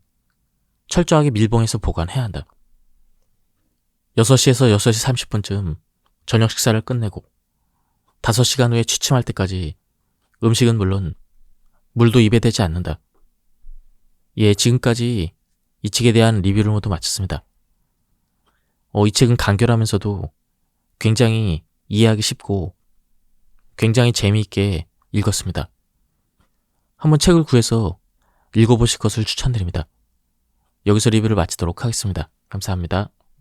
철저하게 밀봉해서 보관해야 한다. 6시에서 6시 30분쯤 저녁 식사를 끝내고 5시간 후에 취침할 때까지 음식은 물론 물도 입에 대지 않는다. 예, 지금까지 이 책에 대한 리뷰를 모두 마쳤습니다. 이 책은 간결하면서도 굉장히 이해하기 쉽고 굉장히 재미있게 읽었습니다. 한번 책을 구해서 읽어보실 것을 추천드립니다. 여기서 리뷰를 마치도록 하겠습니다. 감사합니다.